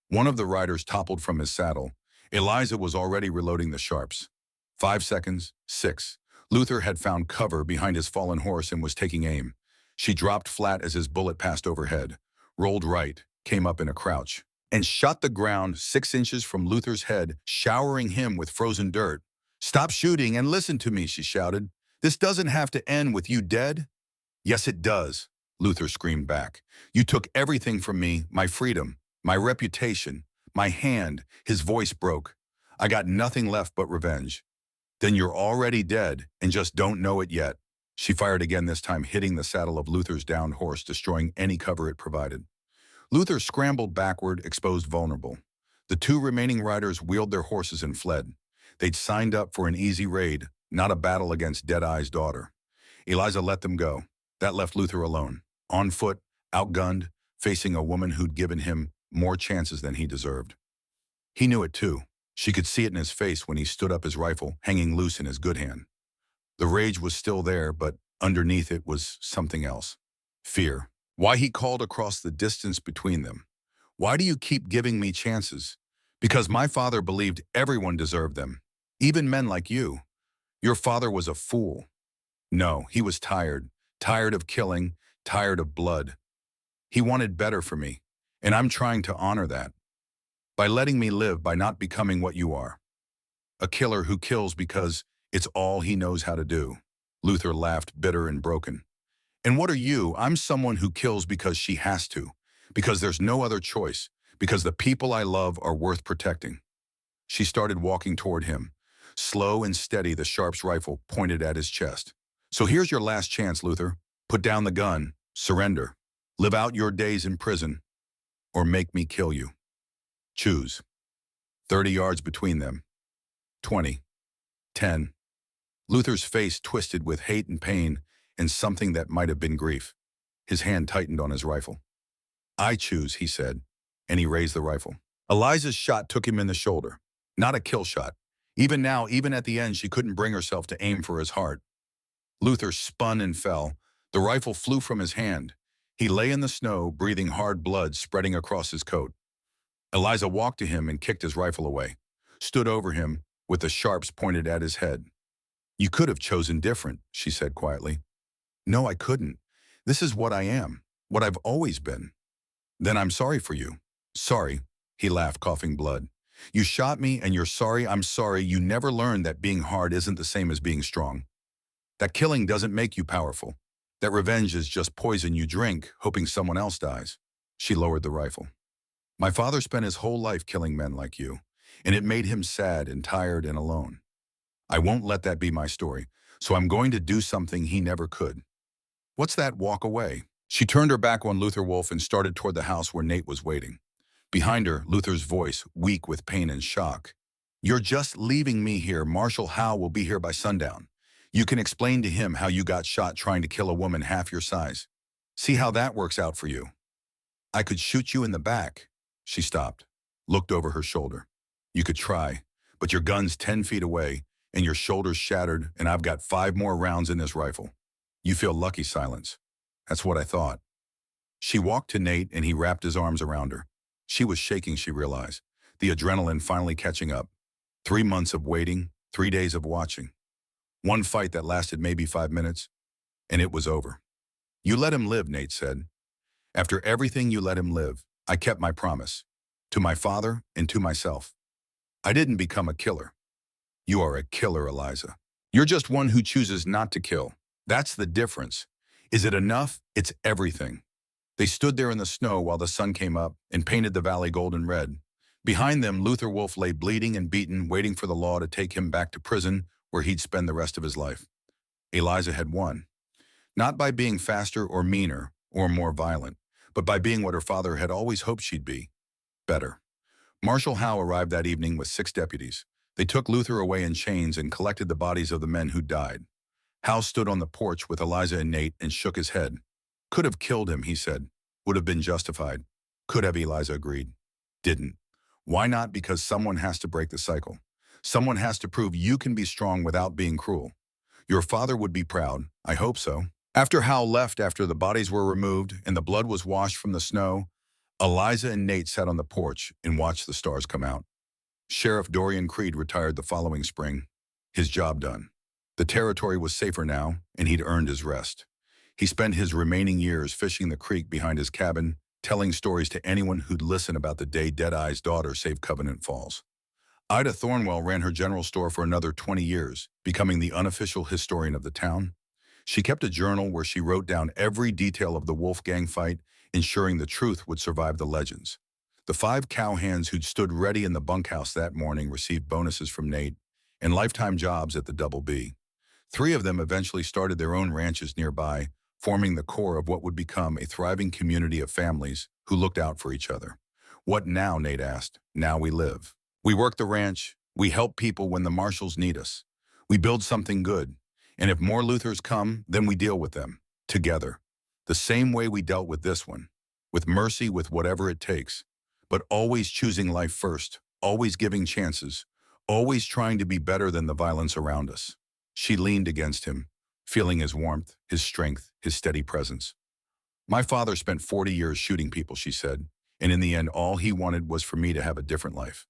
A: One of the riders toppled from his saddle. Eliza was already reloading the Sharps. 5 seconds, 6. Luther had found cover behind his fallen horse and was taking aim. She dropped flat as his bullet passed overhead, rolled right, came up in a crouch, and shot the ground 6 inches from Luther's head, showering him with frozen dirt. Stop shooting and listen to me, she shouted. This doesn't have to end with you dead. Yes, it does, Luther screamed back. You took everything from me, my freedom, my reputation, my hand. His voice broke. I got nothing left but revenge. Then you're already dead and just don't know it yet. She fired again, this time hitting the saddle of Luther's downed horse, destroying any cover it provided. Luther scrambled backward, exposed vulnerable. The 2 remaining riders wheeled their horses and fled. They'd signed up for an easy raid, not a battle against Deadeye's daughter. Eliza let them go. That left Luther alone, on foot, outgunned, facing a woman who'd given him more chances than he deserved. He knew it too. She could see it in his face when he stood up, his rifle hanging loose in his good hand. The rage was still there, but underneath it was something else. Fear. Why he called across the distance between them. Why do you keep giving me chances? Because my father believed everyone deserved them, even men like you. Your father was a fool. No, he was tired, tired of killing, tired of blood. He wanted better for me, and I'm trying to honor that. By letting me live, by not becoming what you are. A killer who kills because it's all he knows how to do. Luther laughed, bitter and broken. And what are you? I'm someone who kills because she has to, because there's no other choice, because the people I love are worth protecting. She started walking toward him. Slow and steady, the Sharp's rifle pointed at his chest. So here's your last chance, Luther. Put down the gun, surrender. Live out your days in prison, or make me kill you. Choose. 30 yards between them. 20. 10. Luther's face twisted with hate and pain and something that might have been grief. His hand tightened on his rifle. I choose, he said, and he raised the rifle. Eliza's shot took him in the shoulder. Not a kill shot. Even now, even at the end, she couldn't bring herself to aim for his heart. Luther spun and fell. The rifle flew from his hand. He lay in the snow, breathing hard blood spreading across his coat. Eliza walked to him and kicked his rifle away, stood over him with the sharps pointed at his head. You could have chosen different, she said quietly. No, I couldn't. This is what I am, what I've always been. Then I'm sorry for you. Sorry, he laughed, coughing blood. You shot me and you're sorry. I'm sorry. You never learned that being hard isn't the same as being strong. That killing doesn't make you powerful. That revenge is just poison you drink, hoping someone else dies. She lowered the rifle. My father spent his whole life killing men like you, and it made him sad and tired and alone. I won't let that be my story, so I'm going to do something he never could. What's that? Walk away. She turned her back on Luther Wolfe and started toward the house where Nate was waiting. Behind her, Luther's voice, weak with pain and shock. You're just leaving me here. Marshal Howe will be here by sundown. You can explain to him how you got shot trying to kill a woman half your size. See how that works out for you. I could shoot you in the back. She stopped, looked over her shoulder. You could try, but your gun's 10 feet away, and your shoulder's shattered, and I've got 5 more rounds in this rifle. You feel lucky, silence. That's what I thought. She walked to Nate, and he wrapped his arms around her. She was shaking, she realized, the adrenaline finally catching up. 3 months of waiting, 3 days of watching. One fight that lasted maybe 5 minutes, and it was over. You let him live, Nate said. After everything, you let him live. I kept my promise. To my father and to myself. I didn't become a killer. You are a killer, Eliza. You're just one who chooses not to kill. That's the difference. Is it enough? It's everything. They stood there in the snow while the sun came up and painted the valley golden red. Behind them, Luther Wolfe lay bleeding and beaten, waiting for the law to take him back to prison where he'd spend the rest of his life. Eliza had won. Not by being faster or meaner or more violent, but by being what her father had always hoped she'd be, better. Marshal Howe arrived that evening with 6 deputies. They took Luther away in chains and collected the bodies of the men who'd died. Howe stood on the porch with Eliza and Nate and shook his head. Could have killed him, he said. Would have been justified. Could have, Eliza agreed. Didn't. Why not? Because someone has to break the cycle. Someone has to prove you can be strong without being cruel. Your father would be proud. I hope so. After Howe left, after the bodies were removed and the blood was washed from the snow, Eliza and Nate sat on the porch and watched the stars come out. Sheriff Dorian Creed retired the following spring. His job done. The territory was safer now, and he'd earned his rest. He spent his remaining years fishing the creek behind his cabin, telling stories to anyone who'd listen about the day Deadeye's daughter saved Covenant Falls. Ida Thornwell ran her general store for another 20 years, becoming the unofficial historian of the town. She kept a journal where she wrote down every detail of the Wolfe Gang fight, ensuring the truth would survive the legends. The 5 cowhands who'd stood ready in the bunkhouse that morning received bonuses from Nate and lifetime jobs at the Double B. 3 of them eventually started their own ranches nearby, forming the core of what would become a thriving community of families who looked out for each other. What now, Nate asked. Now we live. We work the ranch. We help people when the marshals need us. We build something good. And if more Luthers come, then we deal with them, together. The same way we dealt with this one. With mercy, with whatever it takes. But always choosing life first, always giving chances, always trying to be better than the violence around us. She leaned against him, feeling his warmth, his strength, his steady presence. My father spent 40 years shooting people, she said, and in the end, all he wanted was for me to have a different life,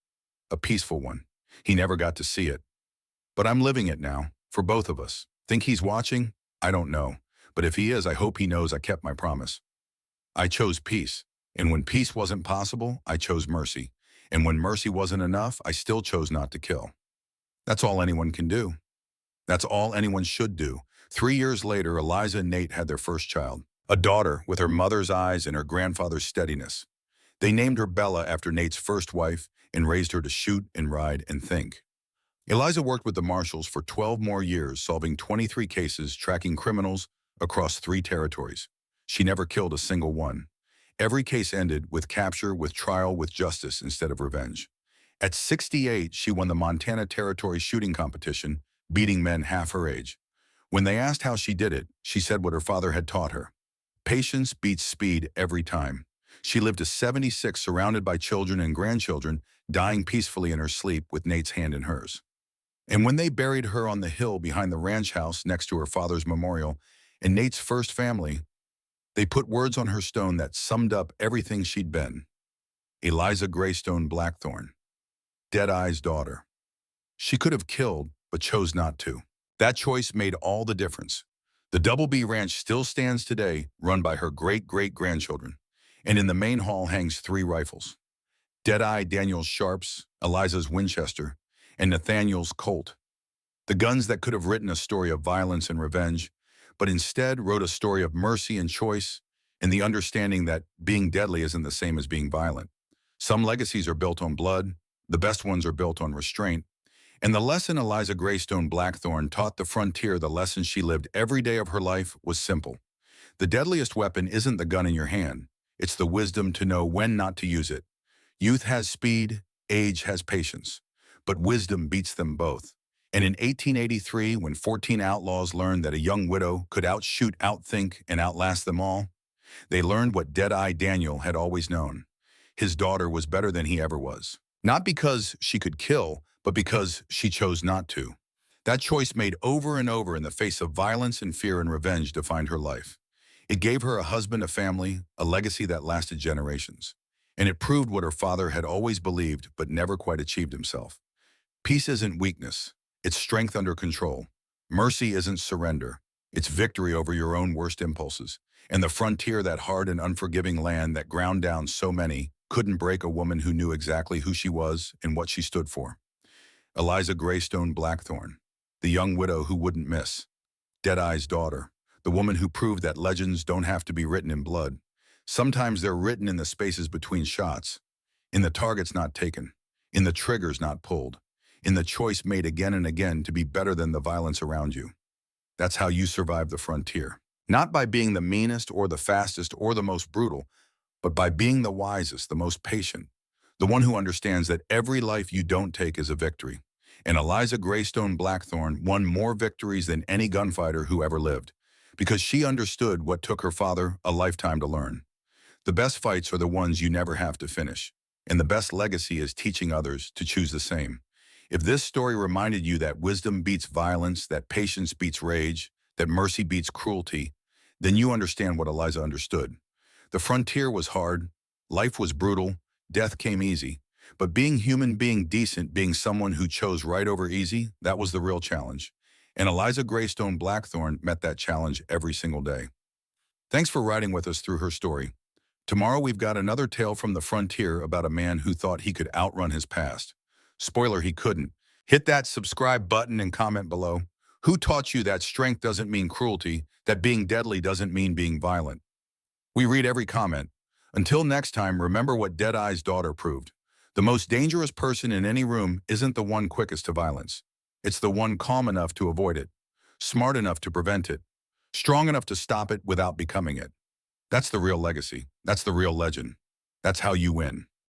A: a peaceful one. He never got to see it. But I'm living it now, for both of us. Think he's watching? I don't know. But if he is, I hope he knows I kept my promise. I chose peace. And when peace wasn't possible, I chose mercy. And when mercy wasn't enough, I still chose not to kill. That's all anyone can do. That's all anyone should do. 3 years later, Eliza and Nate had their first child, a daughter with her mother's eyes and her grandfather's steadiness. They named her Bella after Nate's first wife and raised her to shoot and ride and think. Eliza worked with the marshals for 12 more years, solving 23 cases, tracking criminals across 3 territories. She never killed a single one. Every case ended with capture, with trial, with justice instead of revenge. At 68, she won the Montana Territory shooting competition, beating men half her age. When they asked how she did it, she said what her father had taught her. Patience beats speed every time. She lived to 76, surrounded by children and grandchildren, dying peacefully in her sleep with Nate's hand in hers. And when they buried her on the hill behind the ranch house next to her father's memorial and Nate's first family, they put words on her stone that summed up everything she'd been. Eliza Greystone Blackthorne, Deadeye's daughter. She could have killed, but chose not to. That choice made all the difference. The Double B Ranch still stands today, run by her great-great-grandchildren, and in the main hall hangs 3 rifles. Deadeye Daniel's Sharps, Eliza's Winchester, and Nathaniel's Colt. The guns that could have written a story of violence and revenge, but instead wrote a story of mercy and choice, and the understanding that being deadly isn't the same as being violent. Some legacies are built on blood, the best ones are built on restraint, and the lesson Eliza Greystone Blackthorne taught the frontier, the lesson she lived every day of her life, was simple. The deadliest weapon isn't the gun in your hand, it's the wisdom to know when not to use it. Youth has speed, age has patience, but wisdom beats them both. And in 1883, when 14 outlaws learned that a young widow could outshoot, outthink, and outlast them all, they learned what Deadeye Daniel had always known. His daughter was better than he ever was. Not because she could kill, but because she chose not to. That choice made over and over in the face of violence and fear and revenge defined her life. It gave her a husband, a family, a legacy that lasted generations. And it proved what her father had always believed but never quite achieved himself. Peace isn't weakness, it's strength under control. Mercy isn't surrender, it's victory over your own worst impulses. And the frontier, that hard and unforgiving land that ground down so many, couldn't break a woman who knew exactly who she was and what she stood for. Eliza Greystone Blackthorne, the young widow who wouldn't miss. Deadeye's daughter, the woman who proved that legends don't have to be written in blood. Sometimes they're written in the spaces between shots, in the targets not taken, in the triggers not pulled, in the choice made again and again to be better than the violence around you. That's how you survive the frontier. Not by being the meanest or the fastest or the most brutal, but by being the wisest, the most patient, the one who understands that every life you don't take is a victory. And Eliza Greystone Blackthorne won more victories than any gunfighter who ever lived, because she understood what took her father a lifetime to learn. The best fights are the ones you never have to finish, and the best legacy is teaching others to choose the same. If this story reminded you that wisdom beats violence, that patience beats rage, that mercy beats cruelty, then you understand what Eliza understood. The frontier was hard, life was brutal, death came easy, but being human, being decent, being someone who chose right over easy, that was the real challenge. And Eliza Greystone Blackthorne met that challenge every single day. Thanks for riding with us through her story. Tomorrow we've got another tale from the frontier about a man who thought he could outrun his past. Spoiler, he couldn't. Hit that subscribe button and comment below. Who taught you that strength doesn't mean cruelty, that being deadly doesn't mean being violent? We read every comment. Until next time, remember what Deadeye's daughter proved. The most dangerous person in any room isn't the one quickest to violence. It's the one calm enough to avoid it, smart enough to prevent it, strong enough to stop it without becoming it. That's the real legacy. That's the real legend. That's how you win.